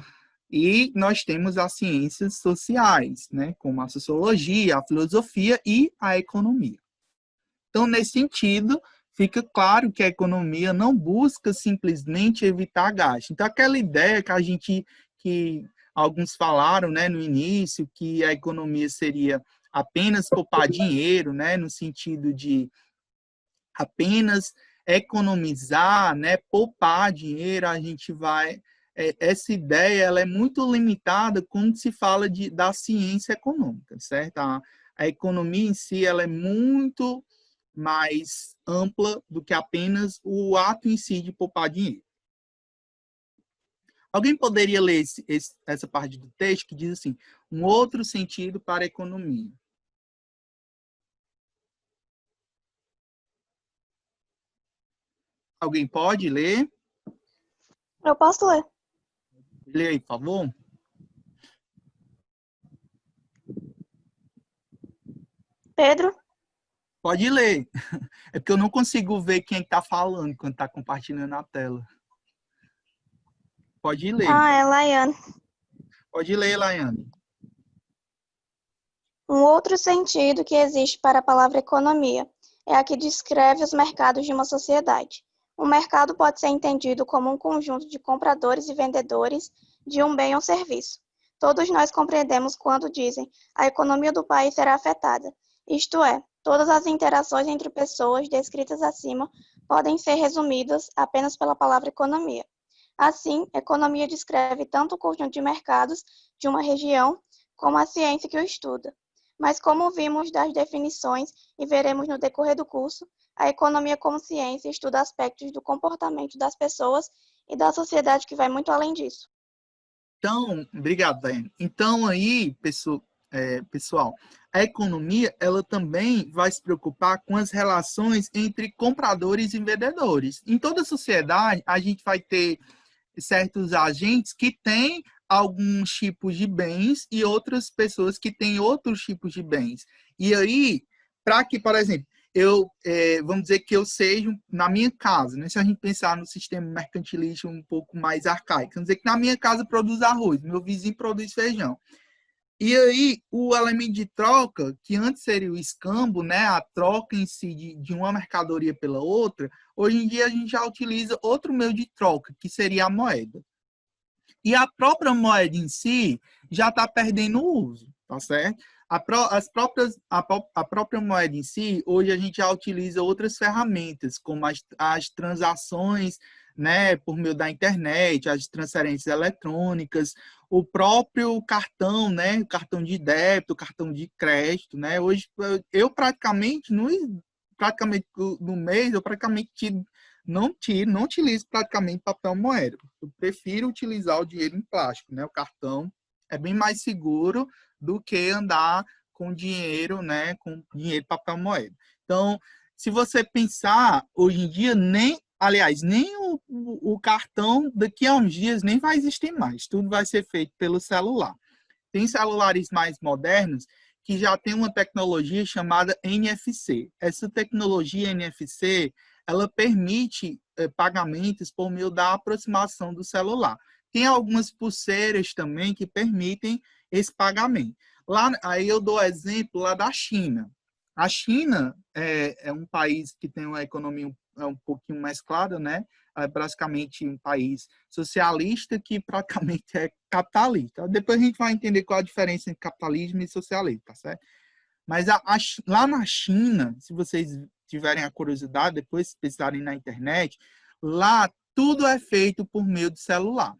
e nós temos as ciências sociais, né? Como a sociologia, a filosofia e a economia. Então, nesse sentido, fica claro que a economia não busca simplesmente evitar gasto. Então, aquela ideia que alguns falaram, né, no início, que a economia seria apenas poupar dinheiro, né, no sentido de apenas economizar, né, poupar dinheiro, a gente vai... Essa ideia ela é muito limitada quando se fala da ciência econômica, certo? A economia em si ela é muito mais ampla do que apenas o ato em si de poupar dinheiro. Alguém poderia ler essa parte do texto que diz assim, um outro sentido para a economia? Alguém pode ler? Eu posso ler. Lê aí, por favor. Pedro? Pode ler. É porque eu não consigo ver quem está falando quando está compartilhando a tela. Pode ler. É Laiane. Pode ler, Laiane. Um outro sentido que existe para a palavra economia é a que descreve os mercados de uma sociedade. O mercado pode ser entendido como um conjunto de compradores e vendedores de um bem ou serviço. Todos nós compreendemos quando dizem a economia do país será afetada. Isto é, todas as interações entre pessoas descritas acima podem ser resumidas apenas pela palavra economia. Assim, economia descreve tanto o conjunto de mercados de uma região como a ciência que o estuda. Mas como vimos das definições e veremos no decorrer do curso, a economia como ciência estuda aspectos do comportamento das pessoas e da sociedade que vai muito além disso. Então, obrigado, Daiane. Então, aí, pessoal, a economia, ela também vai se preocupar com as relações entre compradores e vendedores. Em toda sociedade, a gente vai ter certos agentes que têm alguns tipos de bens e outras pessoas que têm outros tipos de bens. E aí, para que, por exemplo, vamos dizer que eu seja na minha casa, né? Se a gente pensar no sistema mercantilista um pouco mais arcaico, vamos dizer que na minha casa produz arroz, meu vizinho produz feijão. E aí, o elemento de troca, que antes seria o escambo, né, a troca em si de uma mercadoria pela outra, hoje em dia a gente já utiliza outro meio de troca, que seria a moeda. E a própria moeda em si já está perdendo o uso, tá certo? A própria moeda em si, hoje a gente já utiliza outras ferramentas, como as transações, né, por meio da internet, as transferências eletrônicas, o próprio cartão, né, o cartão de débito, o cartão de crédito, né? Hoje eu praticamente no mês eu praticamente não utilizo praticamente papel moeda. Eu prefiro utilizar o dinheiro em plástico, né? O cartão é bem mais seguro do que andar com dinheiro, né? Com dinheiro papel moeda. Então, se você pensar, hoje em dia, nem o cartão daqui a uns dias nem vai existir mais. Tudo vai ser feito pelo celular. Tem celulares mais modernos que já tem uma tecnologia chamada NFC. Essa tecnologia NFC, ela permite pagamentos por meio da aproximação do celular. Tem algumas pulseiras também que permitem esse pagamento. Aí eu dou exemplo lá da China. A China é um país que tem uma economia um pouquinho mais clara, né? É praticamente um país socialista que praticamente é capitalista. Depois a gente vai entender qual a diferença entre capitalismo e socialismo, tá certo? Mas lá na China, se vocês tiverem a curiosidade, depois pesquisarem na internet, lá tudo é feito por meio de celular.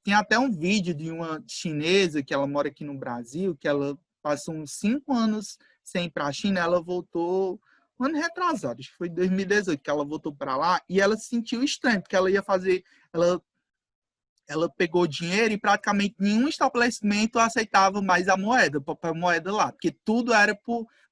Tem até um vídeo de uma chinesa que ela mora aqui no Brasil, que ela passou uns 5 anos sem ir para a China, ela voltou um ano retrasado, acho que foi em 2018 que ela voltou para lá, e ela se sentiu estranho, porque ela ia fazer, ela pegou dinheiro e praticamente nenhum estabelecimento aceitava mais a moeda, o papel moeda lá, porque tudo era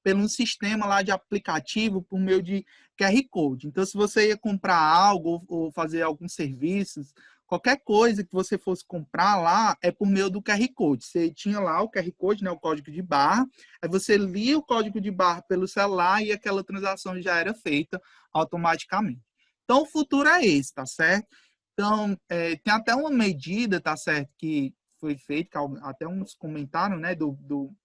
pelo sistema lá de aplicativo, por meio de QR Code. Então, se você ia comprar algo ou fazer alguns serviços, qualquer coisa que você fosse comprar lá é por meio do QR Code. Você tinha lá o QR Code, né, o código de barra, aí você lia o código de barra pelo celular e aquela transação já era feita automaticamente. Então, o futuro é esse, tá certo? Então, tem até uma medida, tá certo, que foi feita, que até uns comentaram, né,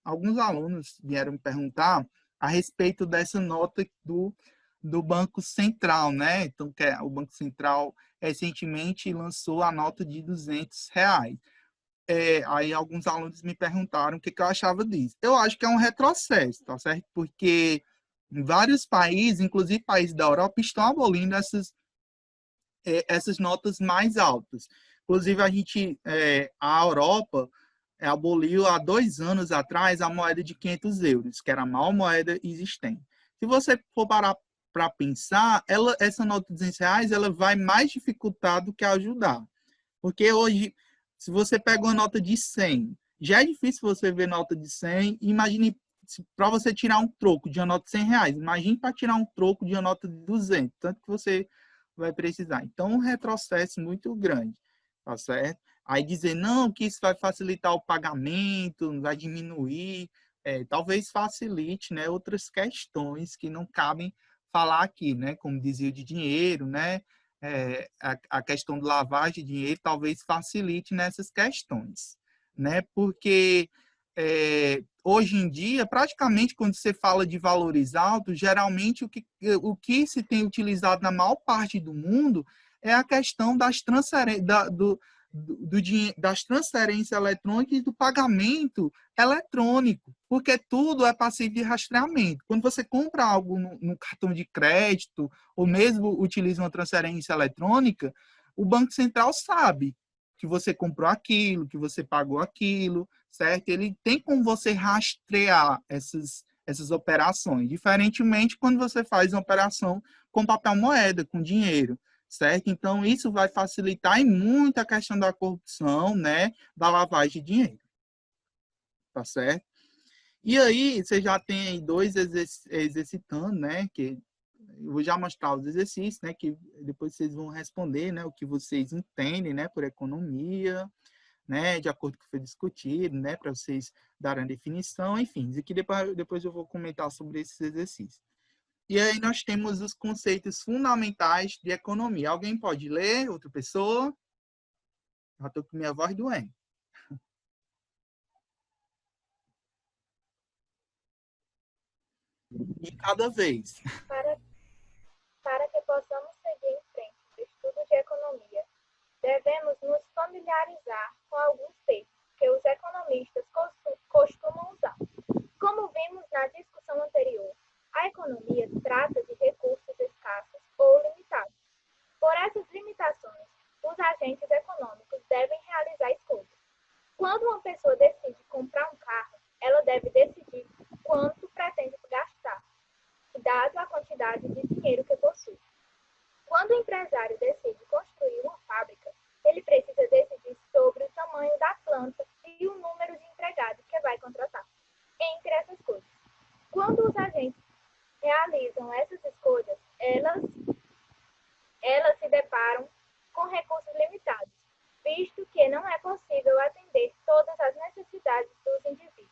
alguns alunos vieram me perguntar a respeito dessa nota do Banco Central, né? Então, o Banco Central recentemente lançou a nota de R$ 200. Aí alguns alunos me perguntaram o que eu achava disso. Eu acho que é um retrocesso, tá certo? Porque em vários países, inclusive países da Europa, estão abolindo essas notas mais altas. Inclusive, a Europa aboliu há 2 anos atrás a moeda de 500 euros, que era a maior moeda existente. Se você for parar para pensar, essa nota de R$ 200 ela vai mais dificultar do que ajudar. Porque hoje, se você pega uma nota de 100, já é difícil você ver nota de 100. Imagine para você tirar um troco de uma nota de R$ 100. Imagine para tirar um troco de uma nota de 200, tanto que você vai precisar. Então, um retrocesso muito grande, tá certo? Aí dizer, não, que isso vai facilitar o pagamento, vai diminuir, talvez facilite, né, outras questões que não cabem falar aqui, né, como desvio de dinheiro, né, a questão de lavagem de dinheiro talvez facilite nessas questões, né, porque hoje em dia, praticamente, quando você fala de valores altos, geralmente o que se tem utilizado na maior parte do mundo é a questão das das transferências eletrônicas e do pagamento eletrônico, porque tudo é passivo de rastreamento. Quando você compra algo no cartão de crédito, ou mesmo utiliza uma transferência eletrônica, o Banco Central sabe que você comprou aquilo, que você pagou aquilo, certo? Ele tem como você rastrear essas operações, diferentemente quando você faz uma operação com papel moeda, com dinheiro, certo? Então, isso vai facilitar em muito a questão da corrupção, né? Da lavagem de dinheiro, tá certo? E aí, você já tem aí 2 exercitando, né? Que eu vou já mostrar os exercícios, né? Que depois vocês vão responder, né? O que vocês entendem, né? Por economia, né? De acordo com o que foi discutido, né? Para vocês darem a definição, enfim. Isso aqui depois eu vou comentar sobre esses exercícios. E aí nós temos os conceitos fundamentais de economia. Alguém pode ler? Outra pessoa? Já estou com minha voz doendo. E cada vez. Para que possamos seguir em frente no estudo de economia, devemos nos familiarizar com alguns termos que os economistas costumam usar. Como vimos na discussão anterior, a economia trata de recursos escassos ou limitados. Por essas limitações, os agentes econômicos devem realizar escolhas. Quando uma pessoa decide comprar um carro, ela deve decidir quanto pretende gastar, dado a quantidade de dinheiro que possui. Quando o empresário decide construir uma fábrica, ele precisa decidir sobre o tamanho da planta e o número de empregados que vai contratar, entre essas coisas. Quando os agentes realizam essas escolhas, elas se deparam com recursos limitados, visto que não é possível atender todas as necessidades dos indivíduos.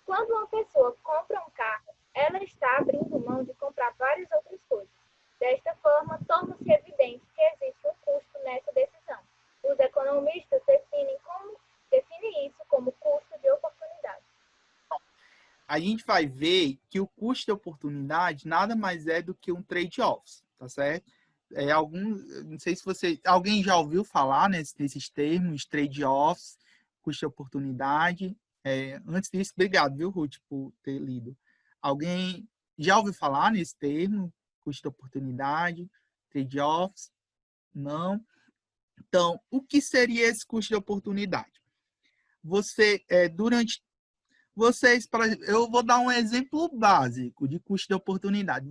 Quando uma pessoa compra um carro, ela está abrindo mão de comprar várias outras coisas. Desta forma, torna-se evidente que existe um custo nessa decisão. Os economistas definem isso como custo de oportunidade. A gente vai ver que o custo de oportunidade nada mais é do que um trade-off, tá certo? Não sei se alguém já ouviu falar nesses termos, trade-offs, custo de oportunidade. Antes disso, obrigado, viu, Ruth, por ter lido. Alguém já ouviu falar nesse termo, custo de oportunidade, trade-offs? Não? Então, o que seria esse custo de oportunidade? Eu vou dar um exemplo básico de custo de oportunidade.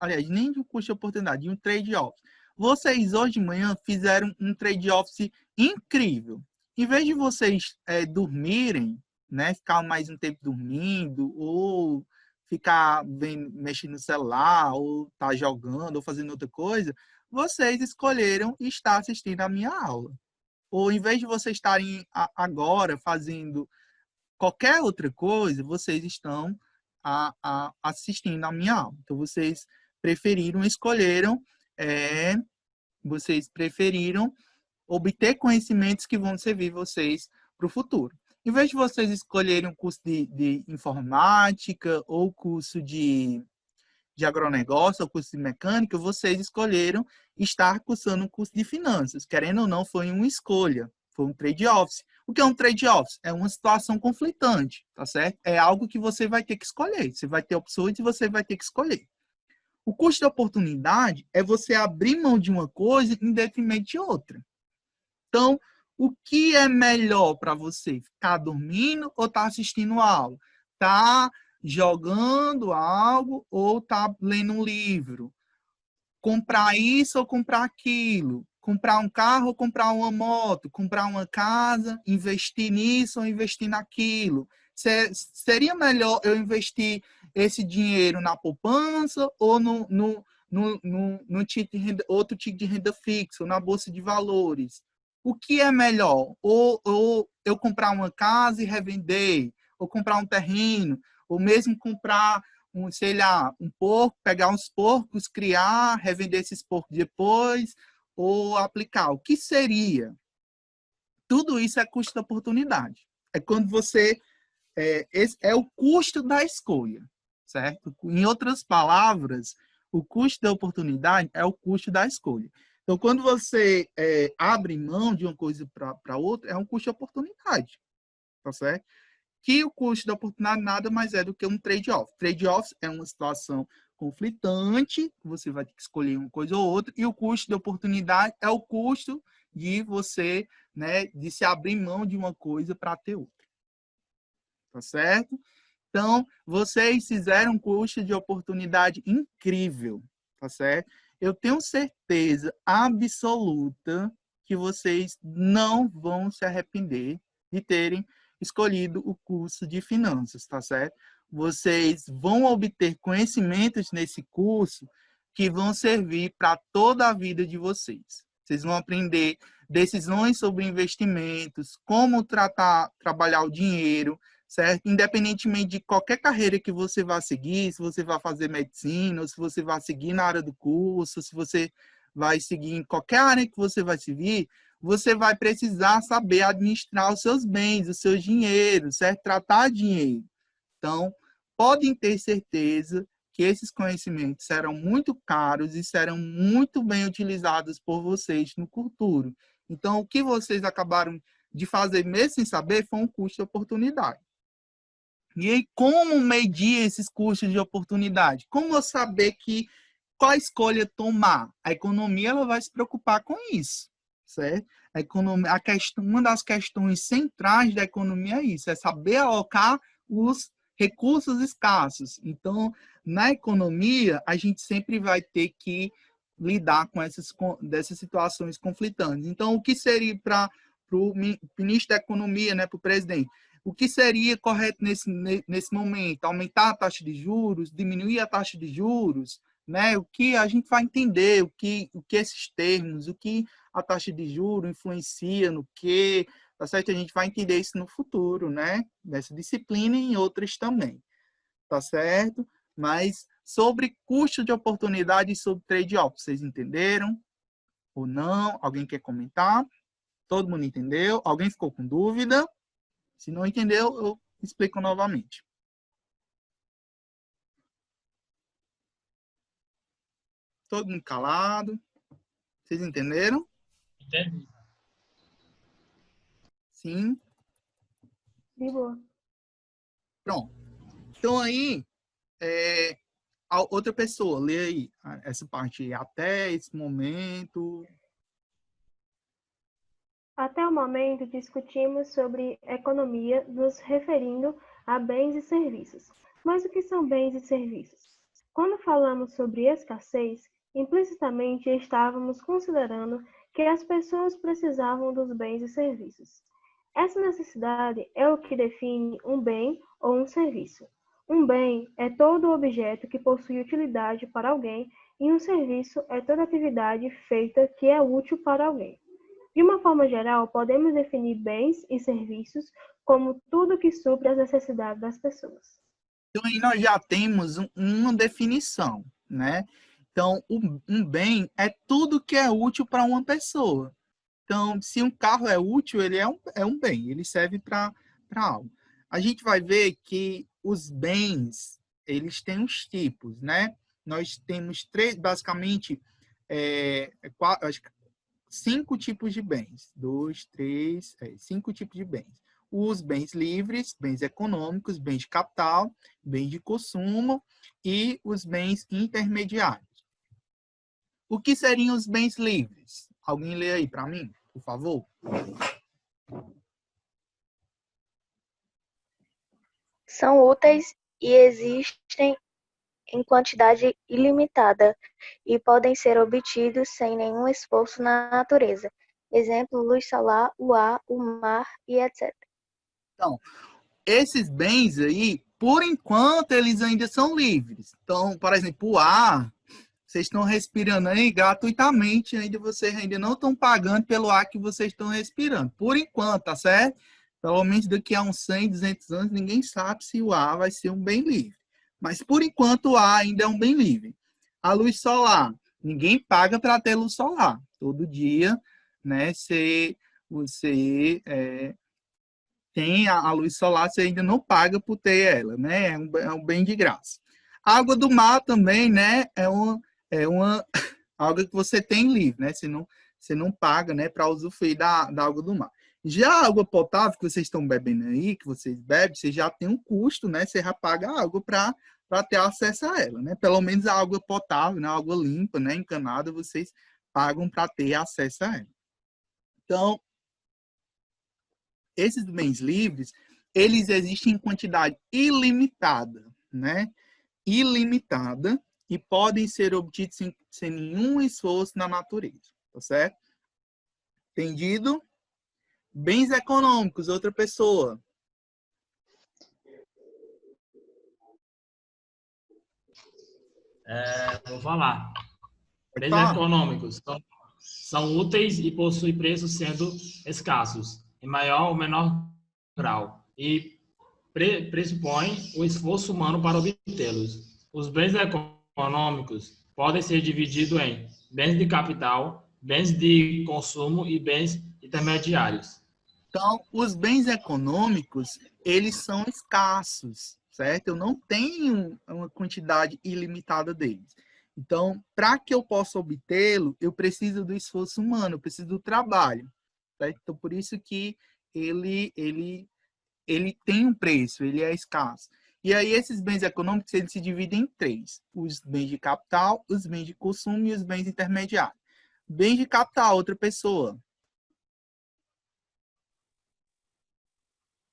Aliás, nem de um custo de oportunidade, de um trade-off. Vocês hoje de manhã fizeram um trade-off incrível. Em vez de vocês dormirem, né, ficar mais um tempo dormindo, ou ficar mexendo no celular, ou tá jogando, ou fazendo outra coisa, vocês escolheram estar assistindo a minha aula. Ou em vez de vocês estarem agora fazendo qualquer outra coisa, vocês estão assistindo a minha aula. Então, vocês preferiram obter conhecimentos que vão servir vocês para o futuro. Em vez de vocês escolherem um curso de informática ou curso de agronegócio ou curso de mecânica, vocês escolheram estar cursando um curso de finanças. Querendo ou não, foi uma escolha, foi um trade-off. O que é um trade-off? É uma situação conflitante, tá certo? É algo que você vai ter que escolher. Você vai ter opções e você vai ter que escolher. O custo de oportunidade é você abrir mão de uma coisa em detrimento de outra. Então, o que é melhor para você? Ficar dormindo ou estar assistindo a aula? Tá jogando algo ou tá lendo um livro? Comprar isso ou comprar aquilo? Comprar um carro ou comprar uma moto? Comprar uma casa? Investir nisso ou investir naquilo? Seria melhor eu investir esse dinheiro na poupança ou no outro tipo de renda fixa, ou na bolsa de valores? O que é melhor? Ou eu comprar uma casa e revender? Ou comprar um terreno? Ou mesmo comprar um porco, pegar uns porcos, criar, revender esses porcos depois, ou aplicar. O que seria? Tudo isso é custo de oportunidade. É quando você... esse é o custo da escolha, certo? Em outras palavras, o custo da oportunidade é o custo da escolha. Então, quando você abre mão de uma coisa para outra, é um custo de oportunidade, tá certo? Que o custo da oportunidade nada mais é do que um trade-off. Trade-off é uma situação conflitante, você vai ter que escolher uma coisa ou outra, e o custo de oportunidade é o custo de você, né, de se abrir mão de uma coisa para ter outra. Tá certo? Então, vocês fizeram um custo de oportunidade incrível, tá certo? Eu tenho certeza absoluta que vocês não vão se arrepender de terem escolhido o curso de finanças, tá certo? Vocês vão obter conhecimentos nesse curso que vão servir para toda a vida de vocês. Vocês vão aprender decisões sobre investimentos, como trabalhar o dinheiro, certo? Independentemente de qualquer carreira que você vá seguir, se você vai fazer medicina, ou se você vai seguir na área do curso, se você vai seguir em qualquer área que você vai seguir, você vai precisar saber administrar os seus bens, os seus dinheiros, certo? Tratar dinheiro. Então, podem ter certeza que esses conhecimentos serão muito caros e serão muito bem utilizados por vocês no futuro. Então, o que vocês acabaram de fazer, mesmo sem saber, foi um custo de oportunidade. E aí, como medir esses custos de oportunidade? Como eu saber qual escolha tomar? A economia ela vai se preocupar com isso, certo? Uma das questões centrais da economia é isso, é saber alocar os recursos escassos. Então, na economia, a gente sempre vai ter que lidar com dessas situações conflitantes. Então, o que seria para o ministro da Economia, né, para o presidente? O que seria correto nesse momento? Aumentar a taxa de juros? Diminuir a taxa de juros? Né? O que a gente vai entender, o que esses termos, o que a taxa de juros influencia no que, tá certo? A gente vai entender isso no futuro, né? Nessa disciplina e em outras também, tá certo? Mas sobre custo de oportunidade e sobre trade-off, vocês entenderam ou não? Alguém quer comentar? Todo mundo entendeu? Alguém ficou com dúvida? Se não entendeu, eu explico novamente. Todo mundo calado. Vocês entenderam? Entendi. Sim. De boa. Pronto. Então aí, a outra pessoa, lê aí essa parte aí. Até esse momento. Até o momento, discutimos sobre economia, nos referindo a bens e serviços. Mas o que são bens e serviços? Quando falamos sobre escassez, implicitamente estávamos considerando que as pessoas precisavam dos bens e serviços. Essa necessidade é o que define um bem ou um serviço. Um bem é todo objeto que possui utilidade para alguém e um serviço é toda atividade feita que é útil para alguém. De uma forma geral, podemos definir bens e serviços como tudo que supre as necessidades das pessoas. Então, aí nós já temos uma definição, né? Então, um bem é tudo que é útil para uma pessoa. Então, se um carro é útil, ele é um bem, ele serve para algo. A gente vai ver que os bens, eles têm os tipos, né? Nós temos três, basicamente, acho que 5 tipos de bens. 5 tipos de bens. Os bens livres, bens econômicos, bens de capital, bens de consumo e os bens intermediários. O que seriam os bens livres? Alguém lê aí para mim, por favor? São úteis e existem em quantidade ilimitada e podem ser obtidos sem nenhum esforço na natureza. Exemplo, luz solar, o ar, o mar e etc. Então, esses bens aí, por enquanto, eles ainda são livres. Então, por exemplo, o ar, vocês estão respirando aí gratuitamente, ainda vocês ainda não estão pagando pelo ar que vocês estão respirando. Por enquanto, tá certo? Pelo menos daqui a uns 100, 200 anos, ninguém sabe se o ar vai ser um bem livre. Mas, por enquanto, o ar ainda é um bem livre. A luz solar, ninguém paga para ter luz solar. Todo dia, né, você tem a luz solar, você ainda não paga por ter ela, né? É um bem de graça. A água do mar também, né? É uma água que você tem livre, né? Você não paga, né, para usufruir da água do mar. Já a água potável que vocês estão bebendo aí, que vocês bebem, você já tem um custo, né? Você já paga a água para ter acesso a ela, né? Pelo menos a água potável, né? A água limpa, né? Encanada, vocês pagam para ter acesso a ela. Então, esses bens livres, eles existem em quantidade ilimitada, né? Ilimitada, e podem ser obtidos sem nenhum esforço na natureza, tá certo? Entendido? Bens econômicos, outra pessoa. Vou falar. Pode Bens falar. econômicos são úteis e possuem preços sendo escassos, em maior ou menor grau, e pressupõem o esforço humano para obtê-los. Os bens econômicos podem ser divididos em bens de capital, bens de consumo e bens intermediários. Então, os bens econômicos, eles são escassos, certo? Eu não tenho uma quantidade ilimitada deles. Então, para que eu possa obtê-lo, eu preciso do esforço humano, eu preciso do trabalho, certo? Então, por isso que ele tem um preço, ele é escasso. E aí, esses bens econômicos, eles se dividem em três: os bens de capital, os bens de consumo e os bens intermediários. Bens de capital, outra pessoa.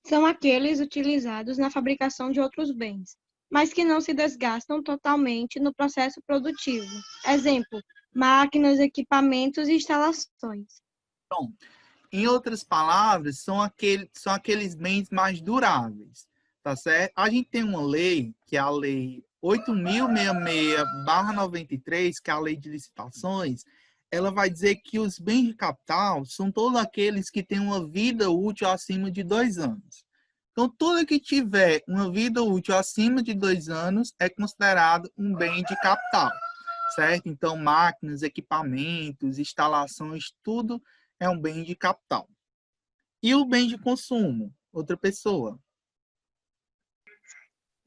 São aqueles utilizados na fabricação de outros bens, mas que não se desgastam totalmente no processo produtivo. Exemplo, máquinas, equipamentos e instalações. Então, em outras palavras, são aqueles bens mais duráveis, tá certo? A gente tem uma lei, que é a Lei 8.066/93, que é a Lei de Licitações. Ela vai dizer que os bens de capital são todos aqueles que têm uma vida útil acima de 2 anos. Então, tudo que tiver uma vida útil acima de 2 anos é considerado um bem de capital, certo? Então, máquinas, equipamentos, instalações, tudo é um bem de capital. E o bem de consumo? Outra pessoa.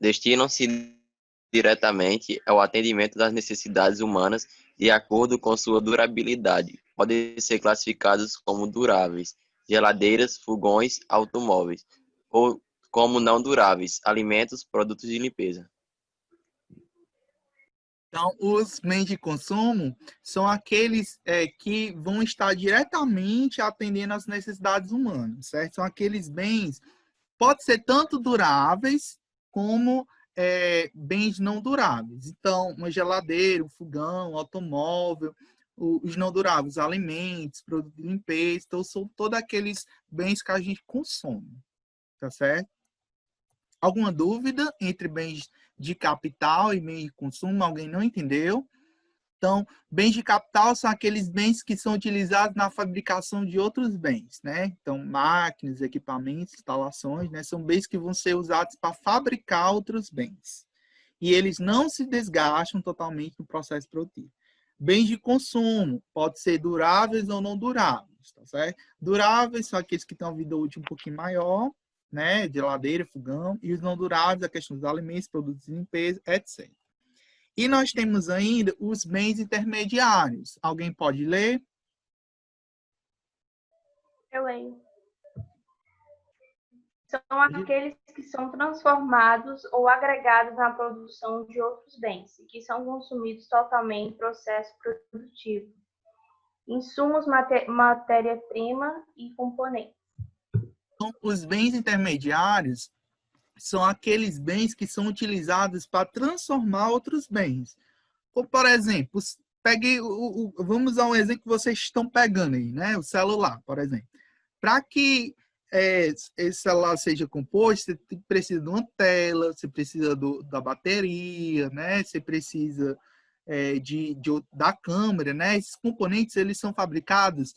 Destinam-se diretamente ao atendimento das necessidades humanas de acordo com sua durabilidade. Podem ser classificados como duráveis, geladeiras, fogões, automóveis, ou como não duráveis, alimentos, produtos de limpeza. Então, os bens de consumo são aqueles que vão estar diretamente atendendo às necessidades humanas, certo? São aqueles bens, pode ser tanto duráveis como bens não duráveis. Então, uma geladeira, um fogão, um automóvel, os não duráveis, alimentos, produtos de limpeza, então são todos aqueles bens que a gente consome, tá certo? Alguma dúvida entre bens de capital e bens de consumo? Alguém não entendeu? Então, bens de capital são aqueles bens que são utilizados na fabricação de outros bens, né? Então, máquinas, equipamentos, instalações, né? São bens que vão ser usados para fabricar outros bens. E eles não se desgastam totalmente no processo produtivo. Bens de consumo, pode ser duráveis ou não duráveis, tá certo? Duráveis são aqueles que têm uma vida útil um pouquinho maior, né? Geladeira, fogão. E os não duráveis, a questão dos alimentos, produtos de limpeza, etc. E nós temos ainda os bens intermediários. Alguém pode ler? Eu leio. São aqueles que são transformados ou agregados na produção de outros bens e que são consumidos totalmente em processo produtivo. Insumos, matéria-prima e componentes. Então, os bens intermediários são aqueles bens que são utilizados para transformar outros bens. Como, por exemplo, vamos a um exemplo que vocês estão pegando aí, né? O celular, por exemplo. Para que esse celular seja composto, você precisa de uma tela, você precisa da bateria, né? Você precisa da câmera, né? Esses componentes, eles são fabricados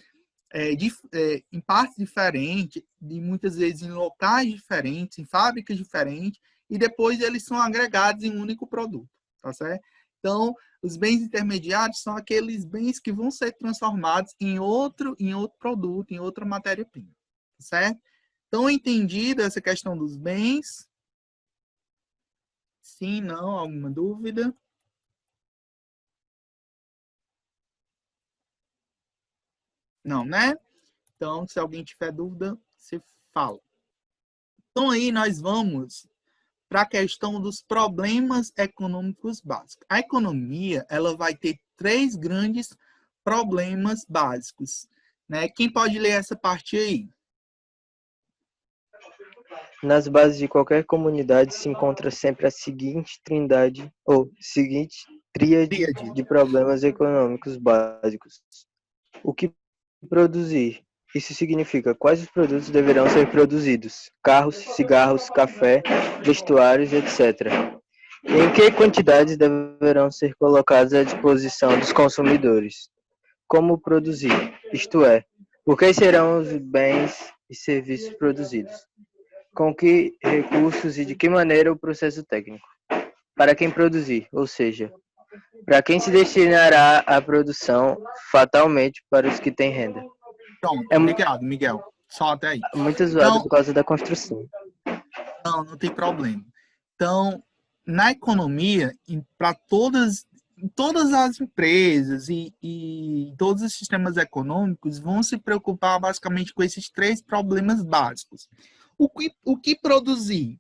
em partes diferentes, de muitas vezes em locais diferentes, em fábricas diferentes, e depois eles são agregados em um único produto, tá certo? Então, os bens intermediários são aqueles bens que vão ser transformados em outro produto, em outra matéria-prima, tá certo? Então, entendida essa questão dos bens? Sim, não? Alguma dúvida? Não, né? Então, se alguém tiver dúvida, você fala. Então, aí nós vamos para a questão dos problemas econômicos básicos. A economia, ela vai ter 3 grandes problemas básicos, né? Quem pode ler essa parte aí? Nas bases de qualquer comunidade se encontra sempre a seguinte trindade, ou seguinte tríade de problemas econômicos básicos. O que produzir? Isso significa quais os produtos deverão ser produzidos: carros, cigarros, café, vestuários, etc. Em que quantidades deverão ser colocadas à disposição dos consumidores? Como produzir? Isto é, por que serão os bens e serviços produzidos? Com que recursos e de que maneira o processo técnico? Para quem produzir, ou seja, para quem se destinará a produção, fatalmente para os que têm renda. Pronto, obrigado, Miguel. Só até aí. Muito zoado por causa da construção. Não tem problema. Então, na economia, para todas as empresas e todos os sistemas econômicos vão se preocupar basicamente com esses 3 problemas básicos. O que produzir?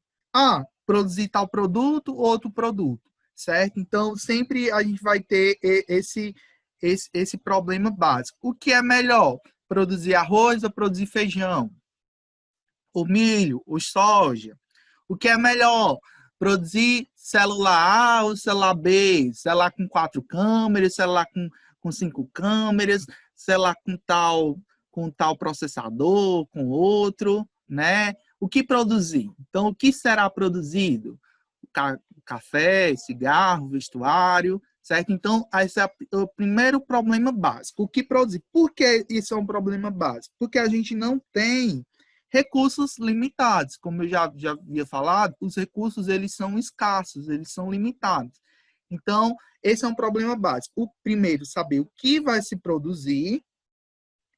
Produzir tal produto, outro produto, certo? Então, sempre a gente vai ter esse problema básico. O que é melhor? Produzir arroz ou produzir feijão? O milho, o soja? O que é melhor? Produzir celular A ou celular B? Celular com 4 câmeras, celular com 5 câmeras, celular com tal processador, com outro, né? O que produzir? Então, o que será produzido? Café, cigarro, vestuário, certo? Então, esse é o primeiro problema básico. O que produzir? Por que isso é um problema básico? Porque a gente não tem recursos limitados. Como eu já havia falado, os recursos eles são escassos, eles são limitados. Então, esse é um problema básico. O primeiro, saber o que vai se produzir.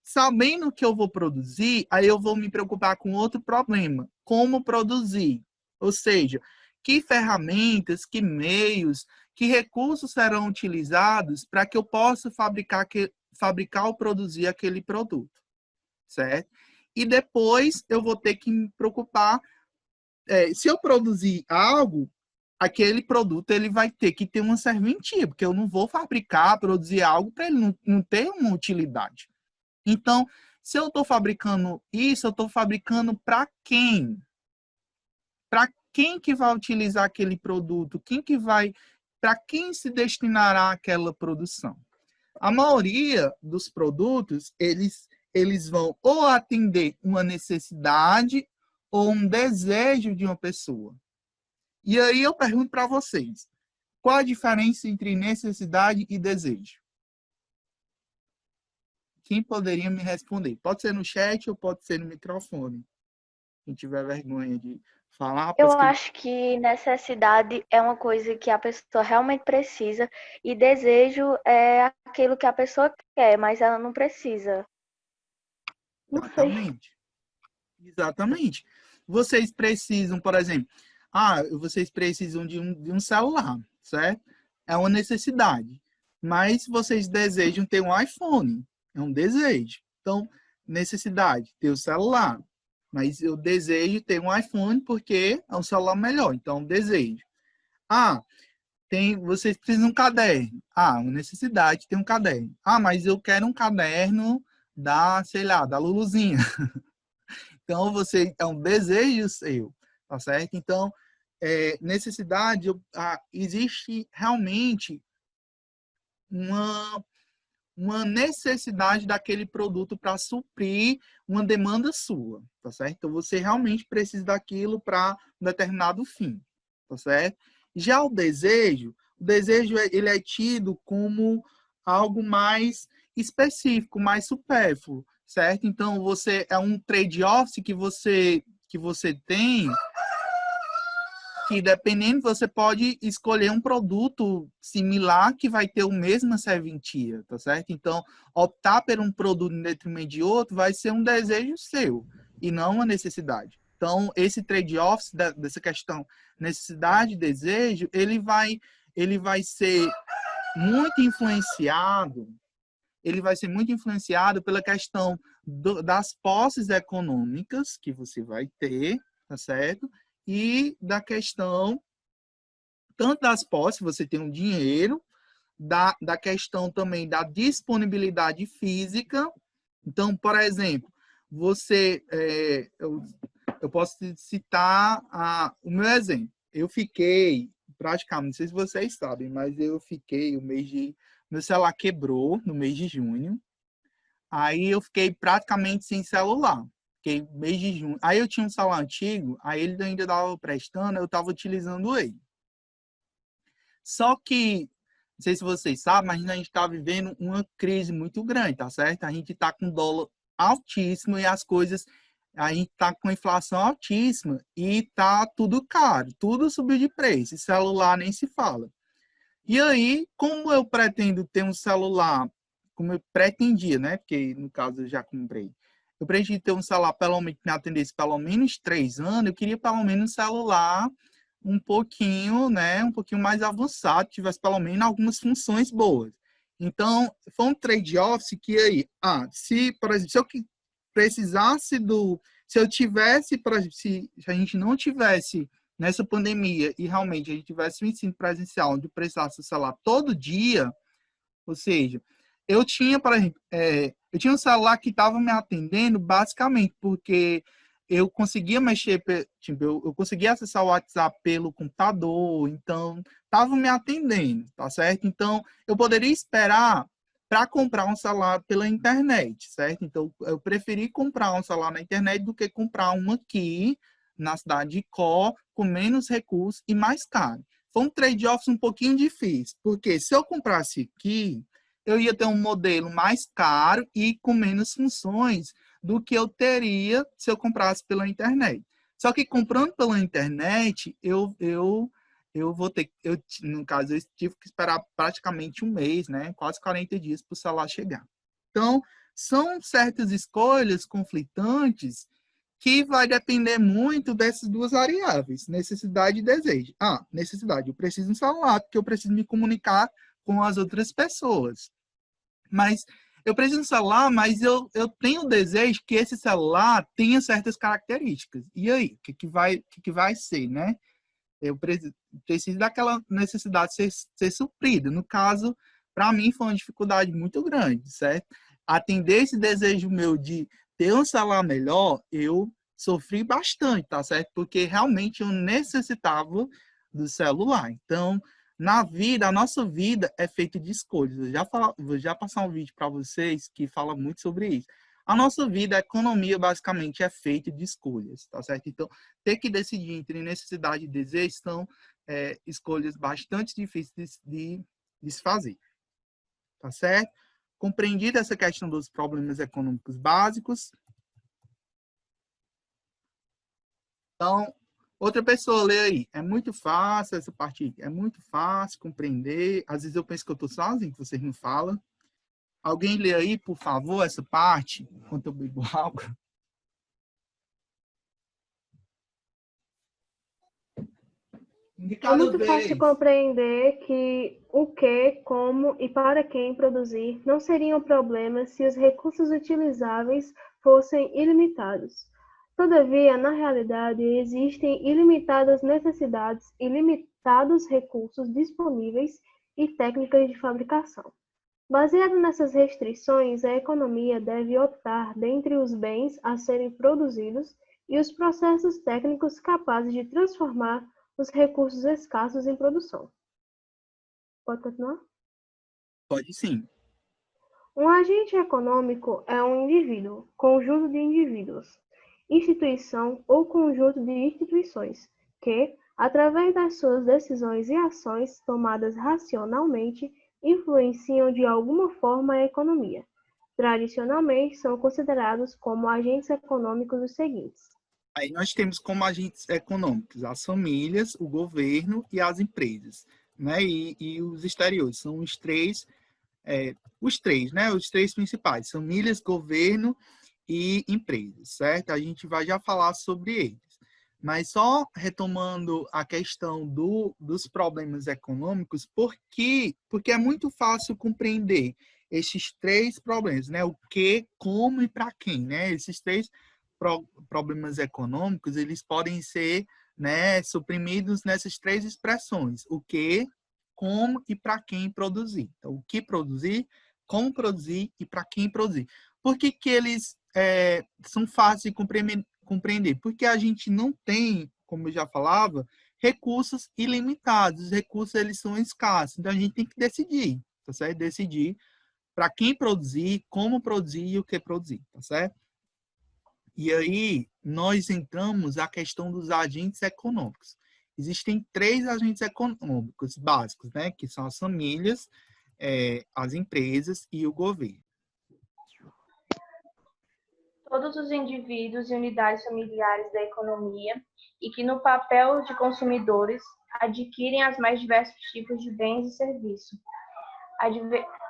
Sabendo o que eu vou produzir, aí eu vou me preocupar com outro problema. Como produzir? Ou seja, que ferramentas, que meios, que recursos serão utilizados para que eu possa fabricar ou produzir aquele produto, certo? E depois eu vou ter que me preocupar, se eu produzir algo, aquele produto ele vai ter que ter uma serventia, porque eu não vou produzir algo para ele não ter uma utilidade. Então, se eu estou fabricando isso, eu estou fabricando para quem? Para quem que vai utilizar aquele produto? Para quem se destinará aquela produção? A maioria dos produtos, eles vão ou atender uma necessidade ou um desejo de uma pessoa, E aí eu pergunto para vocês, qual a diferença entre necessidade e desejo? Quem poderia me responder? Pode ser no chat ou pode ser no microfone. Quem tiver vergonha de falar, Eu pois que... acho que necessidade é uma coisa que a pessoa realmente precisa e desejo é aquilo que a pessoa quer, mas ela não precisa. Não sei. Exatamente. Exatamente. Vocês precisam, por exemplo, vocês precisam de um celular, certo? É uma necessidade. Mas vocês desejam ter um iPhone. É um desejo. Então, necessidade, ter o celular. Mas eu desejo ter um iPhone porque é um celular melhor. Então, desejo. Vocês precisam de um caderno. Uma necessidade, ter um caderno. Mas eu quero um caderno sei lá, da Luluzinha. Então, é um desejo seu, tá certo? Então, necessidade, existe realmente uma necessidade daquele produto para suprir uma demanda sua, tá certo? Então, você realmente precisa daquilo para um determinado fim, tá certo? Já o desejo ele é tido como algo mais específico, mais supérfluo, certo? Então, é um trade-off que você tem, que dependendo, você pode escolher um produto similar que vai ter a mesma serventia, tá certo? Então, optar por um produto em detrimento de outro vai ser um desejo seu e não uma necessidade. Então, esse trade-off dessa questão necessidade e desejo, ele vai ser muito influenciado pela questão das posses econômicas que você vai ter, tá certo? E da questão, tanto das posses, você tem um dinheiro, da questão também da disponibilidade física. Então, por exemplo, eu posso citar o meu exemplo. Eu fiquei, praticamente, não sei se vocês sabem, mas eu fiquei meu celular quebrou no mês de junho. Aí eu fiquei praticamente sem celular. Fiquei mês de junho. Aí eu tinha um celular antigo, aí ele ainda estava prestando, eu estava utilizando ele. Só que, não sei se vocês sabem, mas a gente está vivendo uma crise muito grande, tá certo? A gente está com dólar altíssimo e a gente está com inflação altíssima e tá tudo caro, tudo subiu de preço. E celular nem se fala. E aí, como eu pretendo ter um celular, como eu pretendia, né? Porque, no caso, eu já comprei. Eu pretendia ter um celular, pelo menos, que me atendesse pelo menos 3 anos. Eu queria, pelo menos, um celular um pouquinho, né? Um pouquinho mais avançado, tivesse, pelo menos, algumas funções boas. Então, foi um trade-off que aí... se, por exemplo, se eu precisasse se eu tivesse, por exemplo, se a gente não tivesse nessa pandemia e realmente a gente tivesse um ensino presencial onde precisasse do celular todo dia, ou seja, eu tinha, por exemplo, eu tinha um celular que estava me atendendo basicamente porque eu conseguia mexer, tipo, eu conseguia acessar o WhatsApp pelo computador, então estava me atendendo, tá certo? Então, eu poderia esperar para comprar um celular pela internet, certo? Então, eu preferi comprar um celular na internet do que comprar um aqui na cidade de Có, com menos recursos e mais caro. Foi um trade-off um pouquinho difícil, porque se eu comprasse aqui, eu ia ter um modelo mais caro e com menos funções do que eu teria se eu comprasse pela internet. Só que comprando pela internet, no caso, eu tive que esperar praticamente um mês, né? Quase 40 dias para o celular chegar. Então, são certas escolhas conflitantes que vai depender muito dessas duas variáveis, necessidade e desejo. Necessidade, eu preciso de um celular, porque eu preciso me comunicar com as outras pessoas. Mas eu preciso de um celular, mas eu tenho o desejo que esse celular tenha certas características. E aí, o que vai ser, né? Eu preciso daquela necessidade ser suprida. No caso, para mim, foi uma dificuldade muito grande, certo? Atender esse desejo meu de ter um celular melhor, eu sofri bastante, tá certo? Porque realmente eu necessitava do celular. Então, a nossa vida é feita de escolhas. Vou já passar um vídeo para vocês que fala muito sobre isso. A nossa vida, a economia, basicamente, é feita de escolhas, tá certo? Então, ter que decidir entre necessidade e desejo são escolhas bastante difíceis de se fazer, tá certo? Compreendida essa questão dos problemas econômicos básicos. Então, outra pessoa lê aí. É muito fácil essa parte, é muito fácil compreender. Às vezes eu penso que eu estou sozinho, que vocês não falam. Alguém lê aí, por favor, essa parte, enquanto eu bebo água. É muito fácil compreender que o que, como e para quem produzir não seriam problemas se os recursos utilizáveis fossem ilimitados. Todavia, na realidade, existem ilimitadas necessidades, ilimitados recursos disponíveis e técnicas de fabricação. Baseado nessas restrições, a economia deve optar dentre os bens a serem produzidos e os processos técnicos capazes de transformar os recursos escassos em produção. Pode continuar? Pode sim. Um agente econômico é um indivíduo, conjunto de indivíduos, instituição ou conjunto de instituições, que, através das suas decisões e ações tomadas racionalmente, influenciam de alguma forma a economia. Tradicionalmente, são considerados como agentes econômicos os seguintes. Aí nós temos como agentes econômicos as famílias, o governo e as empresas, né? E os exteriores, são os três, né? Os três principais, famílias, governo e empresas, certo? A gente vai já falar sobre eles. Mas só retomando a questão dos problemas econômicos, porque é muito fácil compreender esses três problemas, né? O que, como e para quem, né? Esses três problemas econômicos, eles podem ser, né, suprimidos nessas três expressões: o que, como e para quem produzir. Então, o que produzir, como produzir e para quem produzir. Por que eles são fáceis de compreender? Porque a gente não tem, como eu já falava, recursos ilimitados. Os recursos, eles são escassos. Então, a gente tem que decidir, tá certo? Decidir para quem produzir, como produzir e o que produzir, tá certo? E aí, nós entramos na questão dos agentes econômicos. Existem três agentes econômicos básicos, né? Que são as famílias, as empresas e o governo. Todos os indivíduos e unidades familiares da economia e que, no papel de consumidores, adquirem os mais diversos tipos de bens e serviços,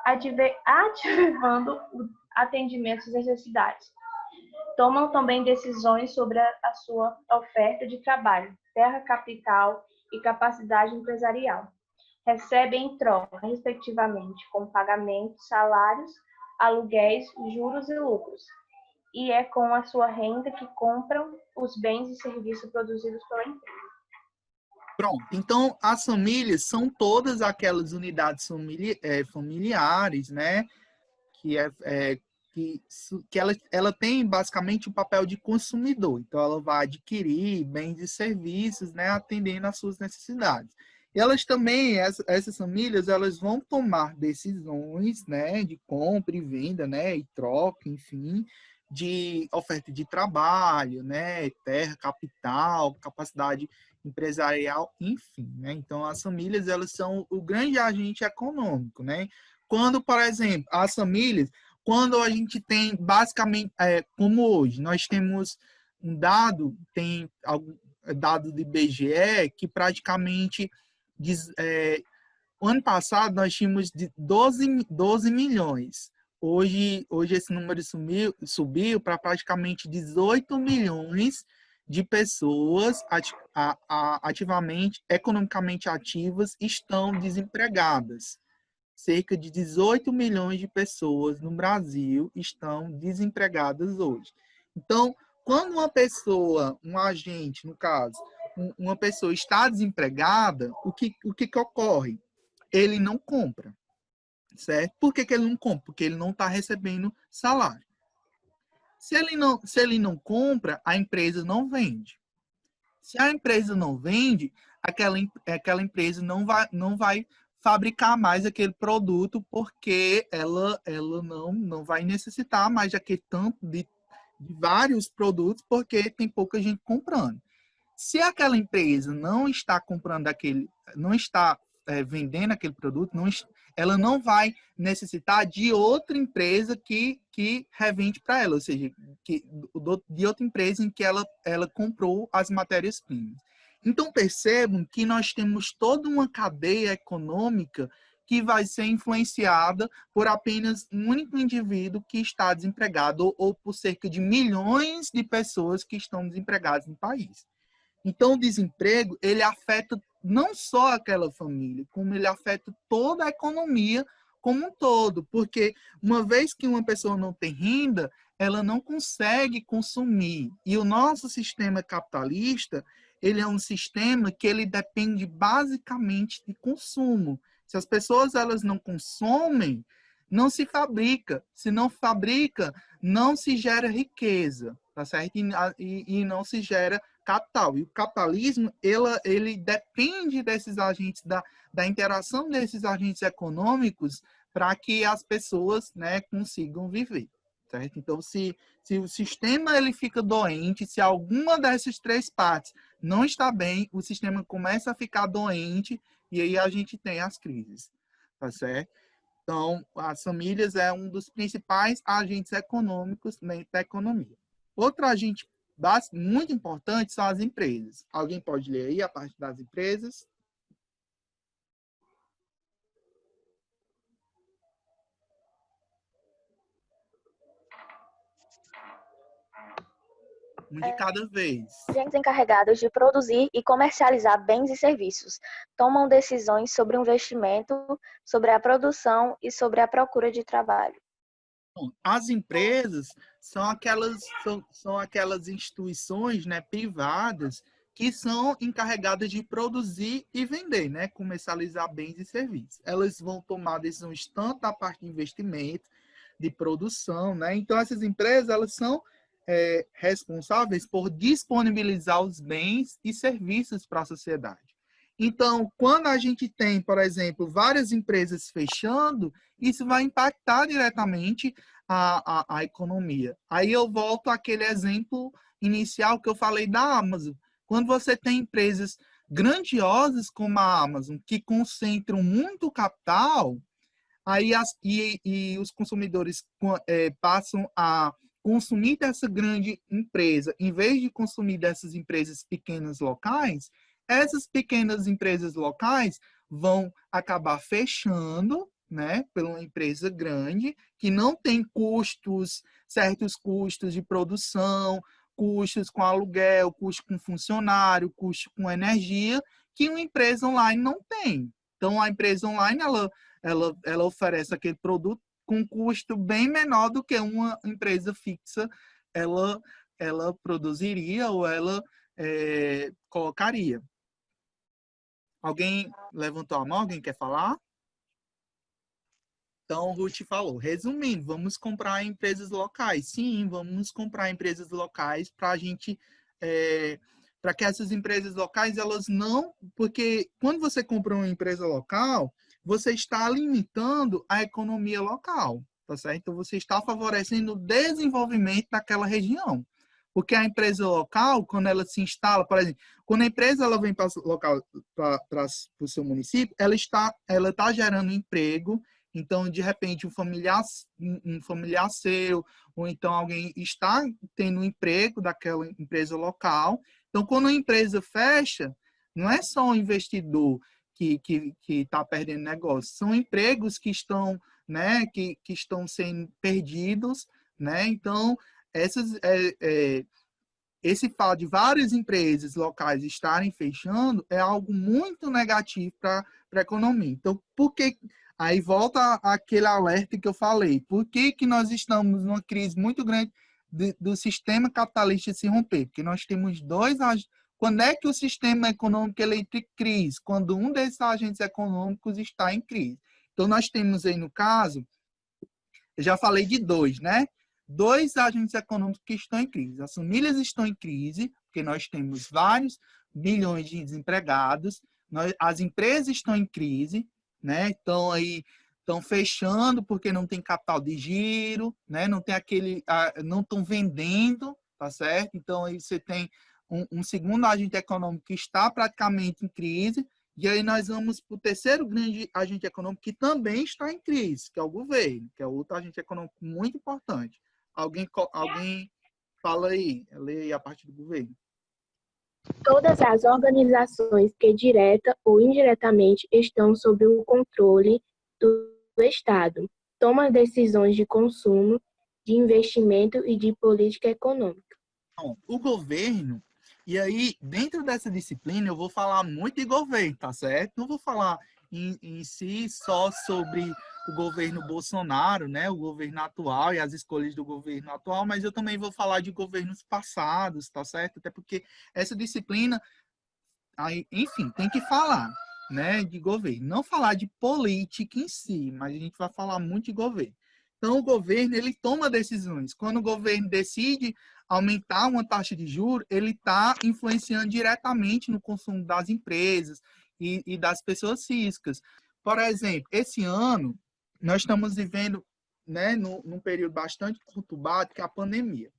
ativando o atendimento às necessidades. Tomam também decisões sobre a sua oferta de trabalho, terra, capital e capacidade empresarial. Recebem em troca, respectivamente, com pagamentos, salários, aluguéis, juros e lucros. E é com a sua renda que compram os bens e serviços produzidos pela empresa. Pronto. Então, as famílias são todas aquelas unidades familiares, né? Que ela tem basicamente o papel de consumidor. Então, ela vai adquirir bens e serviços, né, atendendo às suas necessidades. E elas também, essas famílias, elas vão tomar decisões, né, de compra e venda, né, e troca, enfim, de oferta de trabalho, né, terra, capital, capacidade empresarial, enfim, né? Então, as famílias, elas são o grande agente econômico, né? Quando, por exemplo, as famílias, quando a gente tem, basicamente, como hoje, nós temos um dado, tem dado do IBGE, que praticamente, ano passado, nós tínhamos de 12 milhões. Hoje esse número subiu para praticamente 18 milhões de pessoas ativamente, economicamente ativas estão desempregadas. Cerca de 18 milhões de pessoas no Brasil estão desempregadas hoje. Então, quando uma pessoa, um agente, no caso, uma pessoa está desempregada, o que ocorre? Ele não compra, certo? Por que ele não compra? Porque ele não está recebendo salário. Se ele não compra, a empresa não vende. Se a empresa não vende, aquela empresa não vai fabricar mais aquele produto, porque ela não vai necessitar mais daquele tanto de vários produtos, porque tem pouca gente comprando. Se aquela empresa não está comprando não está vendendo aquele produto, ela não vai necessitar de outra empresa que revende para ela, ou seja, de outra empresa em que ela comprou as matérias-primas. Então, percebam que nós temos toda uma cadeia econômica que vai ser influenciada por apenas um único indivíduo que está desempregado ou por cerca de milhões de pessoas que estão desempregadas no país. Então, o desemprego, ele afeta não só aquela família, como ele afeta toda a economia como um todo, porque uma vez que uma pessoa não tem renda, ela não consegue consumir. E o nosso sistema capitalista, ele é um sistema que ele depende basicamente de consumo. Se as pessoas elas não consomem, não se fabrica. Se não fabrica, não se gera riqueza, tá certo? E não se gera capital. E o capitalismo, ele depende desses agentes, da interação desses agentes econômicos para que as pessoas, né, consigam viver. Certo? Então, se o sistema ele fica doente, se alguma dessas três partes não está bem, o sistema começa a ficar doente e aí a gente tem as crises. Tá certo? Então, as famílias é um dos principais agentes econômicos dentro da economia. Outro agente muito importante são as empresas. Alguém pode ler aí a parte das empresas? Um de cada vez. Agentes encarregados de produzir e comercializar bens e serviços tomam decisões sobre o investimento, sobre a produção e sobre a procura de trabalho. As empresas são aquelas instituições, né, privadas que são encarregadas de produzir e vender, né, comercializar bens e serviços. Elas vão tomar decisões tanto da parte de investimento, de produção, né? Então essas empresas elas são responsáveis por disponibilizar os bens e serviços para a sociedade. Então, quando a gente tem, por exemplo, várias empresas fechando, isso vai impactar diretamente a economia. Aí eu volto àquele exemplo inicial que eu falei da Amazon. Quando você tem empresas grandiosas como a Amazon, que concentram muito capital, aí os consumidores passam a consumir dessa grande empresa, em vez de consumir dessas empresas pequenas locais, essas pequenas empresas locais vão acabar fechando, né, pela uma empresa grande, que não tem certos custos de produção, custos com aluguel, custo com funcionário, custo com energia, que uma empresa online não tem. Então, a empresa online, ela oferece aquele produto com custo bem menor do que uma empresa fixa ela produziria ou ela colocaria. Alguém levantou a mão? Alguém quer falar? Então, Ruth falou. Resumindo, vamos comprar empresas locais. Sim, vamos comprar empresas locais para a gente... para que essas empresas locais, elas não... Porque quando você compra uma empresa local, você está limitando a economia local, tá certo? Então, você está favorecendo o desenvolvimento daquela região. Porque a empresa local, quando ela se instala, por exemplo, quando a empresa ela vem para o seu município, ela está gerando emprego. Então, de repente, um familiar seu, ou então alguém está tendo um emprego daquela empresa local. Então, quando a empresa fecha, não é só o investidor que está perdendo negócio, são empregos que estão, né, que estão sendo perdidos, né? Então, esse fato de várias empresas locais estarem fechando é algo muito negativo para a economia. Então, por que... Aí volta aquele alerta que eu falei. Por que nós estamos numa crise muito grande do sistema capitalista se romper? Porque nós temos dois agentes. Quando é que o sistema econômico ele entra em crise? Quando um desses agentes econômicos está em crise. Então, nós temos aí, no caso, eu já falei de dois, né? Dois agentes econômicos que estão em crise. As famílias estão em crise, porque nós temos vários bilhões de desempregados. As empresas estão em crise, né? Então aí estão fechando porque não tem capital de giro, né? Não tem não estão vendendo, tá certo? Então aí você tem um segundo agente econômico que está praticamente em crise, e aí nós vamos para o terceiro grande agente econômico que também está em crise, que é o governo, que é outro agente econômico muito importante. Alguém fala aí, lê aí a parte do governo. Todas as organizações que direta ou indiretamente estão sob o controle do Estado tomam decisões de consumo, de investimento e de política econômica. Bom, o governo, e aí dentro dessa disciplina eu vou falar muito de governo, tá certo? Não vou falar em si só sobre o governo Bolsonaro, né? O governo atual e as escolhas do governo atual, mas eu também vou falar de governos passados, tá certo? Até porque essa disciplina, aí, enfim, tem que falar, né, de governo. Não falar de política em si, mas a gente vai falar muito de governo. Então, o governo, ele toma decisões. Quando o governo decide aumentar uma taxa de juros, ele está influenciando diretamente no consumo das empresas e das pessoas físicas. Por exemplo, esse ano, nós estamos vivendo, né, num período bastante conturbado, que é a pandemia.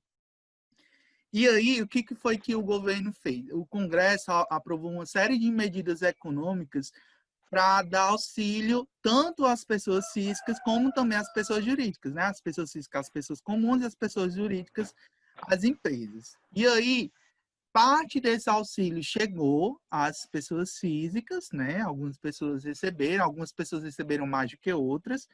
E aí, o que foi que o governo fez? O Congresso aprovou uma série de medidas econômicas para dar auxílio tanto às pessoas físicas como também às pessoas jurídicas, né? As pessoas físicas, as pessoas comuns e as pessoas jurídicas, as empresas. E aí, parte desse auxílio chegou às pessoas físicas, né? Algumas pessoas receberam mais do que outras.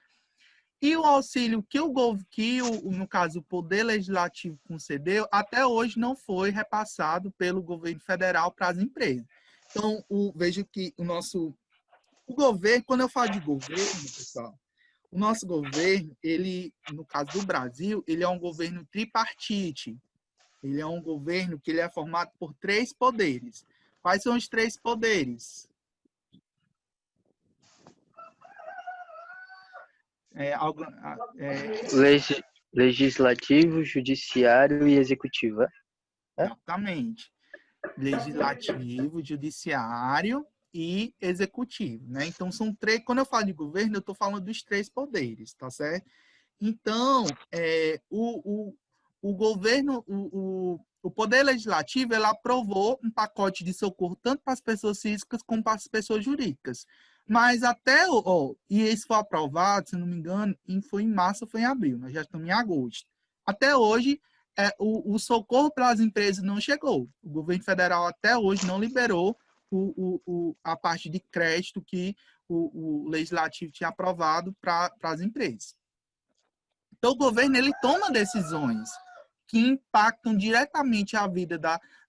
E o auxílio que no caso, o Poder Legislativo concedeu, até hoje não foi repassado pelo governo federal para as empresas. Então, vejo que o governo, quando eu falo de governo, pessoal, o nosso governo, ele, no caso do Brasil, ele é um governo tripartite. Ele é um governo que ele é formado por 3 poderes. Quais são os 3 poderes? Legislativo, judiciário e executivo. Exatamente. Legislativo, judiciário e executivo, né? Então, são 3. Quando eu falo de governo, eu estou falando dos 3 poderes, tá certo? Então, o governo, o Poder Legislativo, ele aprovou um pacote de socorro tanto para as pessoas físicas como para as pessoas jurídicas. Mas e isso foi aprovado, se não me engano, foi em março ou foi em abril, nós já estamos em agosto. Até hoje, o socorro para as empresas não chegou. O governo federal até hoje não liberou a parte de crédito que o legislativo tinha aprovado para as empresas. Então, o governo, ele toma decisões que impactam diretamente a vida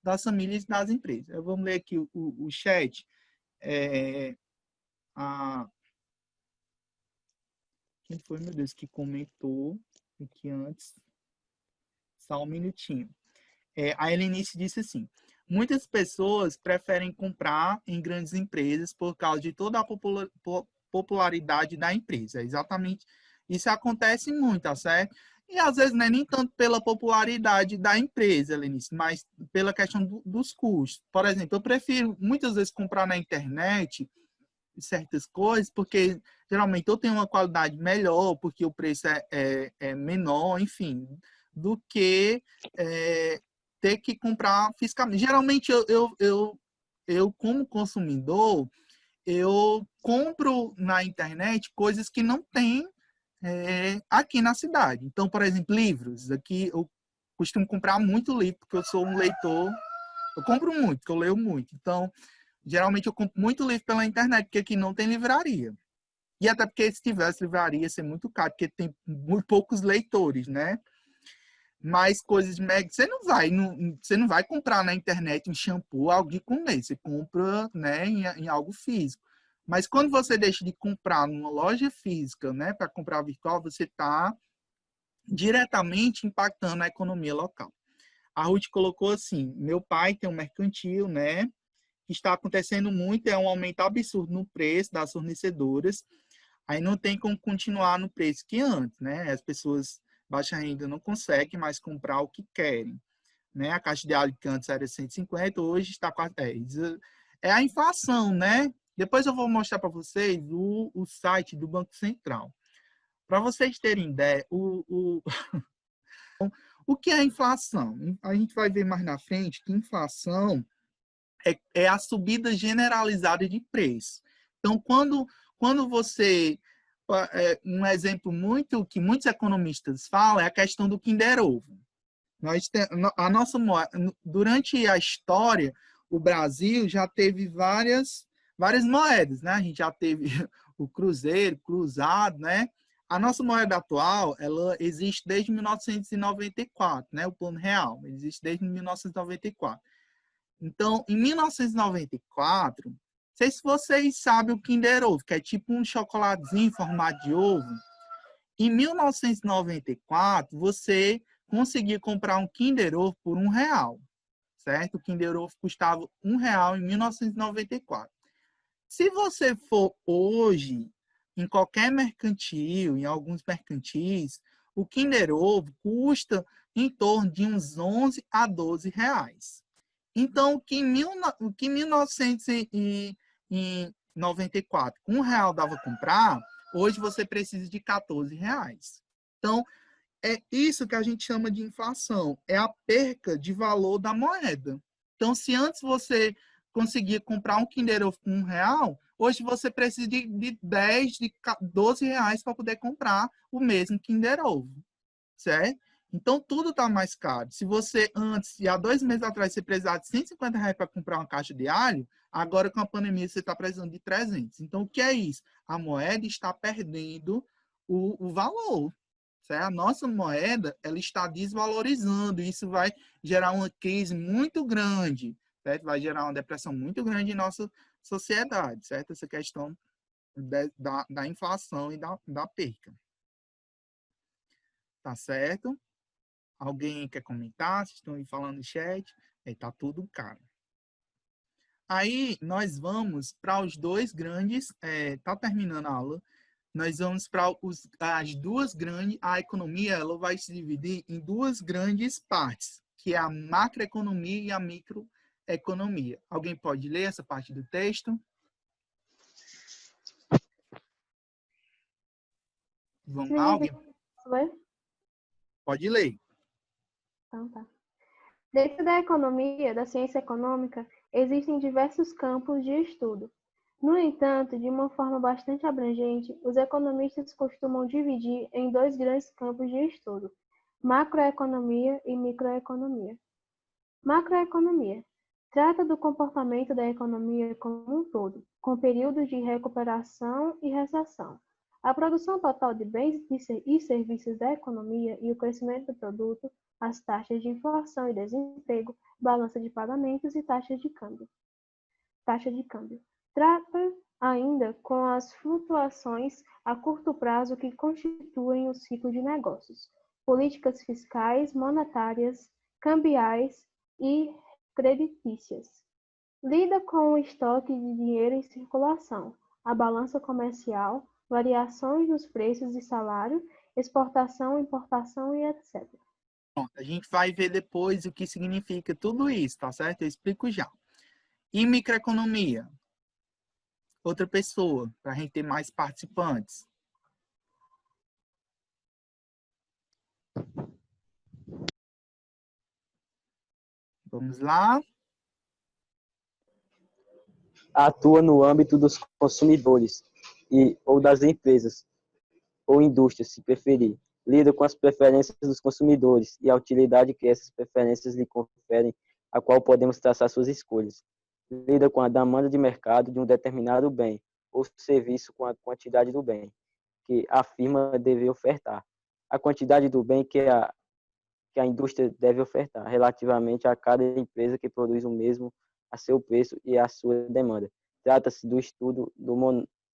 das famílias e das empresas. Vamos ler aqui o chat. Quem foi, meu Deus, que comentou aqui antes? Só um minutinho. A Helenice disse assim: muitas pessoas preferem comprar em grandes empresas por causa de toda a popularidade da empresa. Exatamente. Isso acontece muito, tá certo? E às vezes não é nem tanto pela popularidade da empresa, Helenice, mas pela questão dos custos. Por exemplo, eu prefiro muitas vezes comprar na internet certas coisas, porque geralmente eu tenho uma qualidade melhor, porque o preço é menor, enfim, do que ter que comprar fisicamente. Geralmente eu como consumidor, eu compro na internet coisas que não tem aqui na cidade. Então, por exemplo, livros. Aqui eu costumo comprar muito livro, porque eu sou um leitor. Eu compro muito, porque eu leio muito. Então, geralmente eu compro muito livro pela internet, porque aqui não tem livraria. E até porque se tivesse livraria, ia ser muito caro, porque tem muito poucos leitores, né? Mas coisas mega... Você não vai comprar na internet um shampoo, algo de comer. Você compra, né, em algo físico. Mas quando você deixa de comprar numa loja física, né, para comprar virtual, você está diretamente impactando a economia local. A Ruth colocou assim: meu pai tem um mercantil, né? Que está acontecendo muito, é um aumento absurdo no preço das fornecedoras. Aí não tem como continuar no preço que antes, né? As pessoas baixa renda não conseguem mais comprar o que querem, né? A caixa de alho que antes era 150, hoje está quase 10. É a inflação, né? Depois eu vou mostrar para vocês o site do Banco Central. Para vocês terem ideia, o que é inflação? A gente vai ver mais na frente que inflação é a subida generalizada de preço. Então, quando você... um exemplo que muitos economistas falam é a questão do Kinder Ovo. Durante a história, o Brasil já teve várias moedas, né? A gente já teve o cruzeiro, cruzado, né? A nossa moeda atual, ela existe desde 1994, né? O plano real existe desde 1994. Então, em 1994, não sei se vocês sabem o Kinder Ovo, que é tipo um chocolatezinho em formato de ovo. Em 1994, você conseguia comprar um Kinder Ovo por R$1, certo? O Kinder Ovo custava R$1 em 1994. Se você for hoje em qualquer mercantil, em alguns mercantis, o Kinder Ovo custa em torno de uns 11 a 12 reais. Então, o que em 1994, com R$1 dava comprar, hoje você precisa de 14 reais. Então, é isso que a gente chama de inflação, é a perca de valor da moeda. Então, se antes você conseguia comprar um Kinder Ovo com R$1, hoje você precisa de 10, de 12 reais para poder comprar o mesmo Kinder Ovo, certo? Então, tudo está mais caro. Se você antes, há 2 meses atrás, você precisava de R$150 para comprar uma caixa de alho, agora com a pandemia você está precisando de 300. Então, o que é isso? A moeda está perdendo o valor. Certo? A nossa moeda ela está desvalorizando. Isso vai gerar uma crise muito grande. Certo? Vai gerar uma depressão muito grande em nossa sociedade. Certo? Essa questão da inflação e da perca. Tá certo? Alguém quer comentar? Vocês estão aí falando no chat? Tá tudo caro. Aí, nós vamos para os 2 grandes... tá terminando a aula. Nós vamos para as 2 grandes... A economia ela vai se dividir em 2 grandes partes, que é a macroeconomia e a microeconomia. Alguém pode ler essa parte do texto? Vamos lá, alguém? Pode ler. Então, tá. Dentro da economia, da ciência econômica, existem diversos campos de estudo. No entanto, de uma forma bastante abrangente, os economistas costumam dividir em 2 grandes campos de estudo: macroeconomia e microeconomia. Macroeconomia trata do comportamento da economia como um todo, com períodos de recuperação e recessão. A produção total de bens e serviços da economia e o crescimento do produto, as taxas de inflação e desemprego, balança de pagamentos e taxa de câmbio. Trata ainda com as flutuações a curto prazo que constituem o ciclo de negócios, políticas fiscais, monetárias, cambiais e creditícias. Lida com o estoque de dinheiro em circulação, a balança comercial, variações nos preços e salário, exportação, importação e etc. Pronto, a gente vai ver depois o que significa tudo isso, tá certo? Eu explico já. E microeconomia? Outra pessoa, para a gente ter mais participantes. Vamos lá. Atua no âmbito dos consumidores ou das empresas, ou indústrias, se preferir. Lida com as preferências dos consumidores e a utilidade que essas preferências lhe conferem, a qual podemos traçar suas escolhas. Lida com a demanda de mercado de um determinado bem ou serviço com a quantidade do bem que a firma deve ofertar. A quantidade do bem que a indústria deve ofertar, relativamente a cada empresa que produz o mesmo a seu preço e a sua demanda. Trata-se do estudo do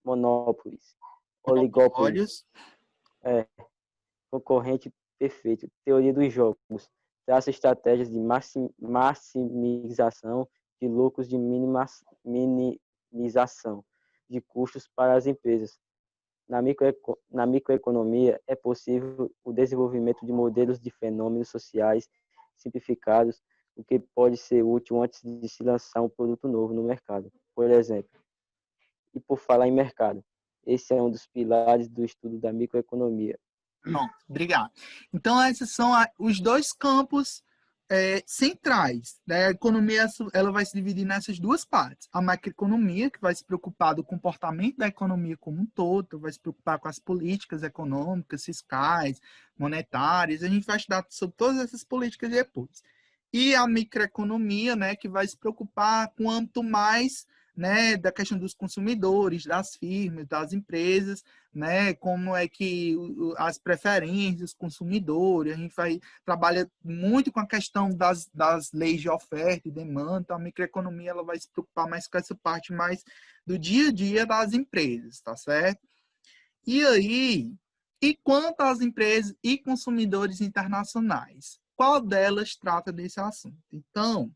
monopólios, oligópolis, concorrente perfeito, teoria dos jogos, traça estratégias de maximização de lucros, de minimização de custos para as empresas. Na microeconomia, é possível o desenvolvimento de modelos de fenômenos sociais simplificados, o que pode ser útil antes de se lançar um produto novo no mercado. Por exemplo, e por falar em mercado. Esse é um dos pilares do estudo da microeconomia. Pronto, obrigado. Então, esses são os dois campos centrais, né? A economia ela vai se dividir nessas duas partes. A macroeconomia, que vai se preocupar do comportamento da economia como um todo, vai se preocupar com as políticas econômicas, fiscais, monetárias. A gente vai estudar sobre todas essas políticas depois. E a microeconomia, né, que vai se preocupar com o âmbito mais, né, da questão dos consumidores, das firmas, das empresas, né, como é que as preferências dos consumidores, a gente trabalha muito com a questão das leis de oferta e demanda, então a microeconomia ela vai se preocupar mais com essa parte mais do dia a dia das empresas, tá certo? E aí, e quanto às empresas e consumidores internacionais? Qual delas trata desse assunto? Então,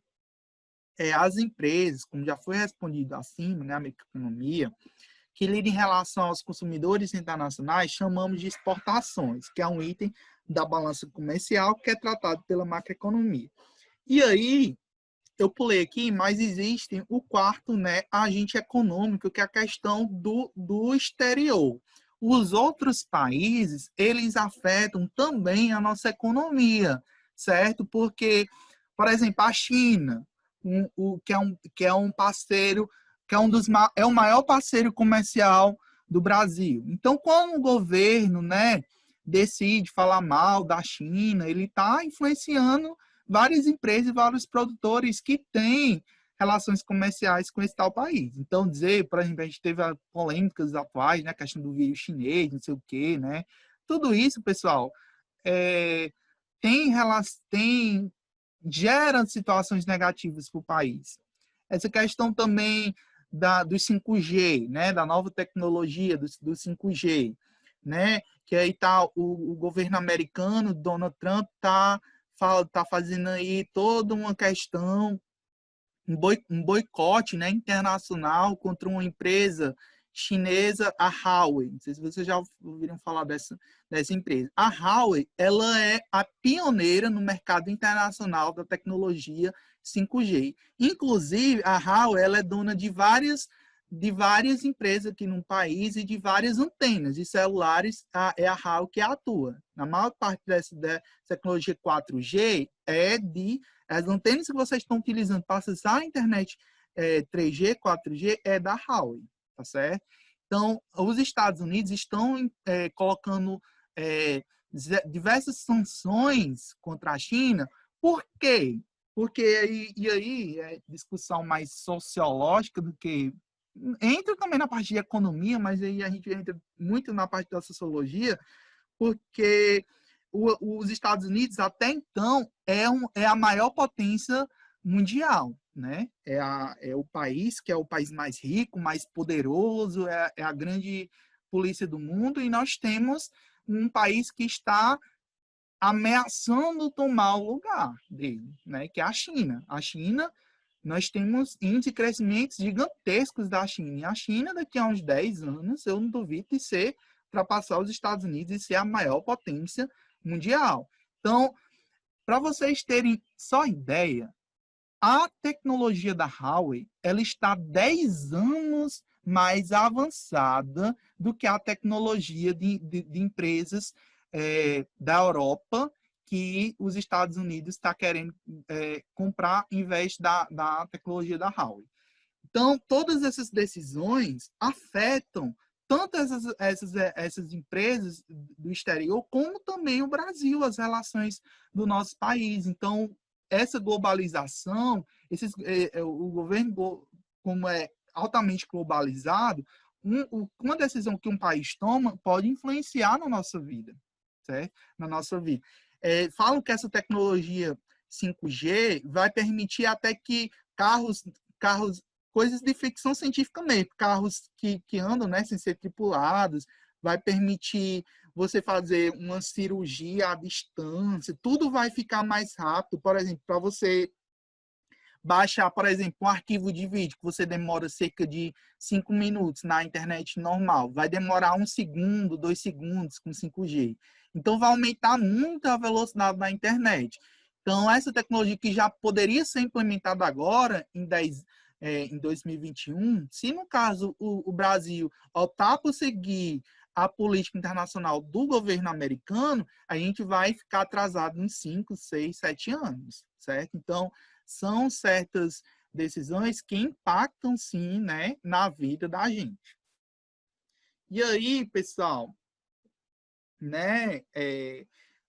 as empresas, como já foi respondido acima, né, a microeconomia, que lida em relação aos consumidores internacionais, chamamos de exportações, que é um item da balança comercial que é tratado pela macroeconomia. E aí, eu pulei aqui, mas existe o quarto, né, agente econômico, que é a questão do exterior. Os outros países, eles afetam também a nossa economia, certo? Porque, por exemplo, a China, que é um parceiro, que é o maior parceiro comercial do Brasil. Então, quando o governo, né, decide falar mal da China, ele está influenciando várias empresas e vários produtores que têm relações comerciais com esse tal país. Então, dizer, por exemplo, a gente teve as polêmicas atuais, né, a questão do vírus chinês, não sei o quê, né? Tudo isso, pessoal, gera situações negativas para o país. Essa questão também dos 5G, né, da nova tecnologia do 5G, né, que aí tá o governo americano, Donald Trump, tá fazendo aí toda uma questão, um boicote, né, internacional contra uma empresa chinesa, a Huawei. Não sei se vocês já ouviram falar dessa empresa. A Huawei, ela é a pioneira no mercado internacional da tecnologia 5G. Inclusive, a Huawei, ela é dona de várias empresas aqui no país e de várias antenas de celulares, é a Huawei que atua. Na maior parte dessa tecnologia 4G as antenas que vocês estão utilizando para acessar a internet 3G, 4G, é da Huawei, tá certo? Então, os Estados Unidos estão colocando diversas sanções contra a China. Por quê? Porque aí é discussão mais sociológica do que... Entra também na parte de economia, mas aí a gente entra muito na parte da sociologia, porque os Estados Unidos, até então, é a maior potência mundial, né? É o país que é o país mais rico, mais poderoso, é a grande polícia do mundo, e nós temos um país que está ameaçando tomar o lugar dele, né? Que é a China. A China, nós temos índices de crescimento gigantescos da China. E a China, daqui a uns 10 anos, eu não duvido de ultrapassar os Estados Unidos e ser a maior potência mundial. Então, para vocês terem só ideia, a tecnologia da Huawei, ela está 10 anos mais avançada do que a tecnologia de empresas da Europa que os Estados Unidos está querendo comprar em vez da tecnologia da Huawei. Então, todas essas decisões afetam tanto essas empresas do exterior, como também o Brasil, as relações do nosso país. Então, essa globalização, o governo, como é altamente globalizado, uma decisão que um país toma pode influenciar na nossa vida, certo? Na nossa vida. Falam que essa tecnologia 5G vai permitir até que carros, coisas de ficção científica mesmo, carros que andam, né, sem ser tripulados, vai permitir você fazer uma cirurgia à distância, tudo vai ficar mais rápido. Por exemplo, para você baixar, por exemplo, um arquivo de vídeo que você demora cerca de 5 minutos na internet normal, vai demorar 1 segundo, 2 segundos com 5G. Então, vai aumentar muito a velocidade da internet. Então, essa tecnologia que já poderia ser implementada agora, em 2021, se no caso o Brasil optar por seguir a política internacional do governo americano, a gente vai ficar atrasado em 5, 6, 7 anos, certo? Então, são certas decisões que impactam, sim, né, na vida da gente. E aí, pessoal, né,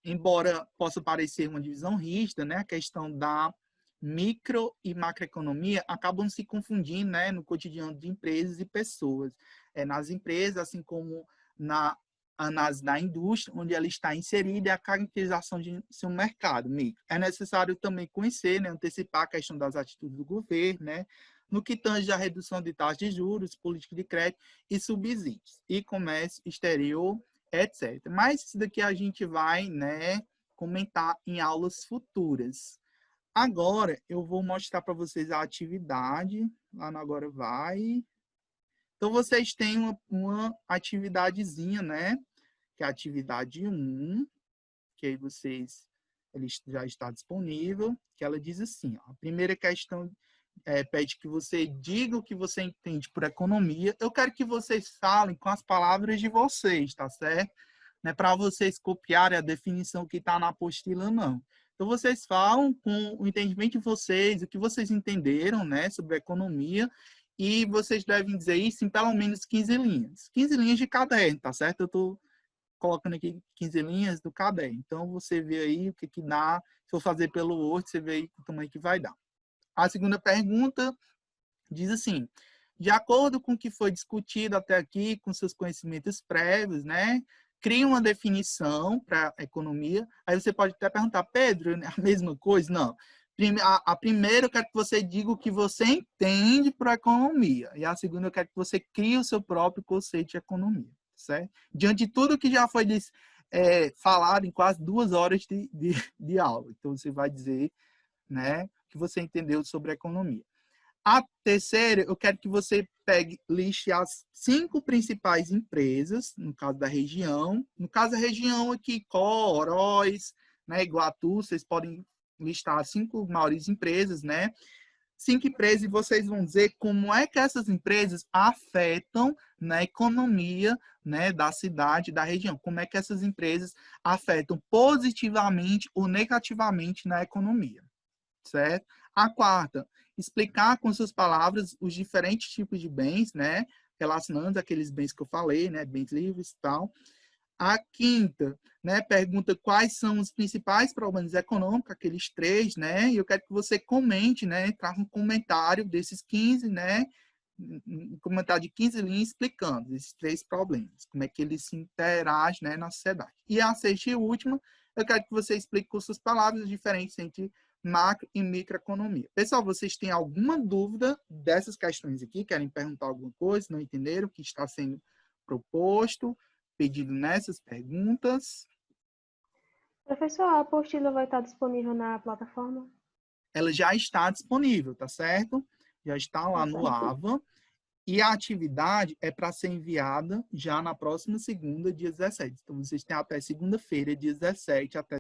embora possa parecer uma divisão rígida, né, a questão da micro e macroeconomia acabam se confundindo, né, no cotidiano de empresas e pessoas. Nas empresas, assim como na análise da indústria, onde ela está inserida, é a caracterização de seu mercado micro. É necessário também conhecer, né, antecipar a questão das atitudes do governo, né, no que tange à redução de taxas de juros, política de crédito e subsídios, e comércio exterior, etc. Mas isso daqui a gente vai, né, comentar em aulas futuras. Agora, eu vou mostrar para vocês a atividade, lá no Agora Vai. Então, vocês têm uma atividadezinha, né, que é a atividade 1, que aí ele já está disponível, que ela diz assim, ó, a primeira questão pede que você diga o que você entende por economia. Eu quero que vocês falem com as palavras de vocês, tá certo? Não é para vocês copiarem a definição que está na apostila, não. Então, vocês falam com o entendimento de vocês, o que vocês entenderam, né, sobre economia, e vocês devem dizer isso em pelo menos 15 linhas. 15 linhas de caderno, tá certo? Eu estou colocando aqui 15 linhas do caderno. Então, você vê aí o que dá. Se eu fazer pelo Word, você vê aí o tamanho que vai dar. A segunda pergunta diz assim, de acordo com o que foi discutido até aqui, com seus conhecimentos prévios, né, crie uma definição para economia. Aí você pode até perguntar, Pedro, é a mesma coisa? Não. A primeira eu quero que você diga o que você entende por economia. E a segunda eu quero que você crie o seu próprio conceito de economia, certo? Diante de tudo que já foi falado em quase 2 horas de aula. Então, você vai dizer, né, o que você entendeu sobre economia. A terceira, eu quero que você liste as 5 principais empresas, no caso da região. No caso da região aqui, Có, Oroz, né, Iguatu, vocês podem listar as 5 maiores empresas, né? 5 empresas e vocês vão dizer como é que essas empresas afetam na economia, né, da cidade, da região. Como é que essas empresas afetam positivamente ou negativamente na economia, certo? A quarta, explicar com suas palavras os diferentes tipos de bens, né, relacionando aqueles bens que eu falei, né, bens livres e tal. A quinta, né, pergunta quais são os principais problemas econômicos, aqueles 3, né, e eu quero que você comente, né, traga um comentário desses 15, né, um comentário de 15 linhas explicando esses 3 problemas, como é que eles se interagem, né, na sociedade. E a sexta e última, eu quero que você explique com suas palavras as diferenças entre macro e microeconomia. Pessoal, vocês têm alguma dúvida dessas questões aqui? Querem perguntar alguma coisa? Não entenderam o que está sendo proposto? Pedido nessas perguntas? Professor, a apostila vai estar disponível na plataforma? Ela já está disponível, tá certo? Já está lá no AVA. E a atividade é para ser enviada já na próxima segunda, dia 17. Então, vocês têm até segunda-feira, dia 17, até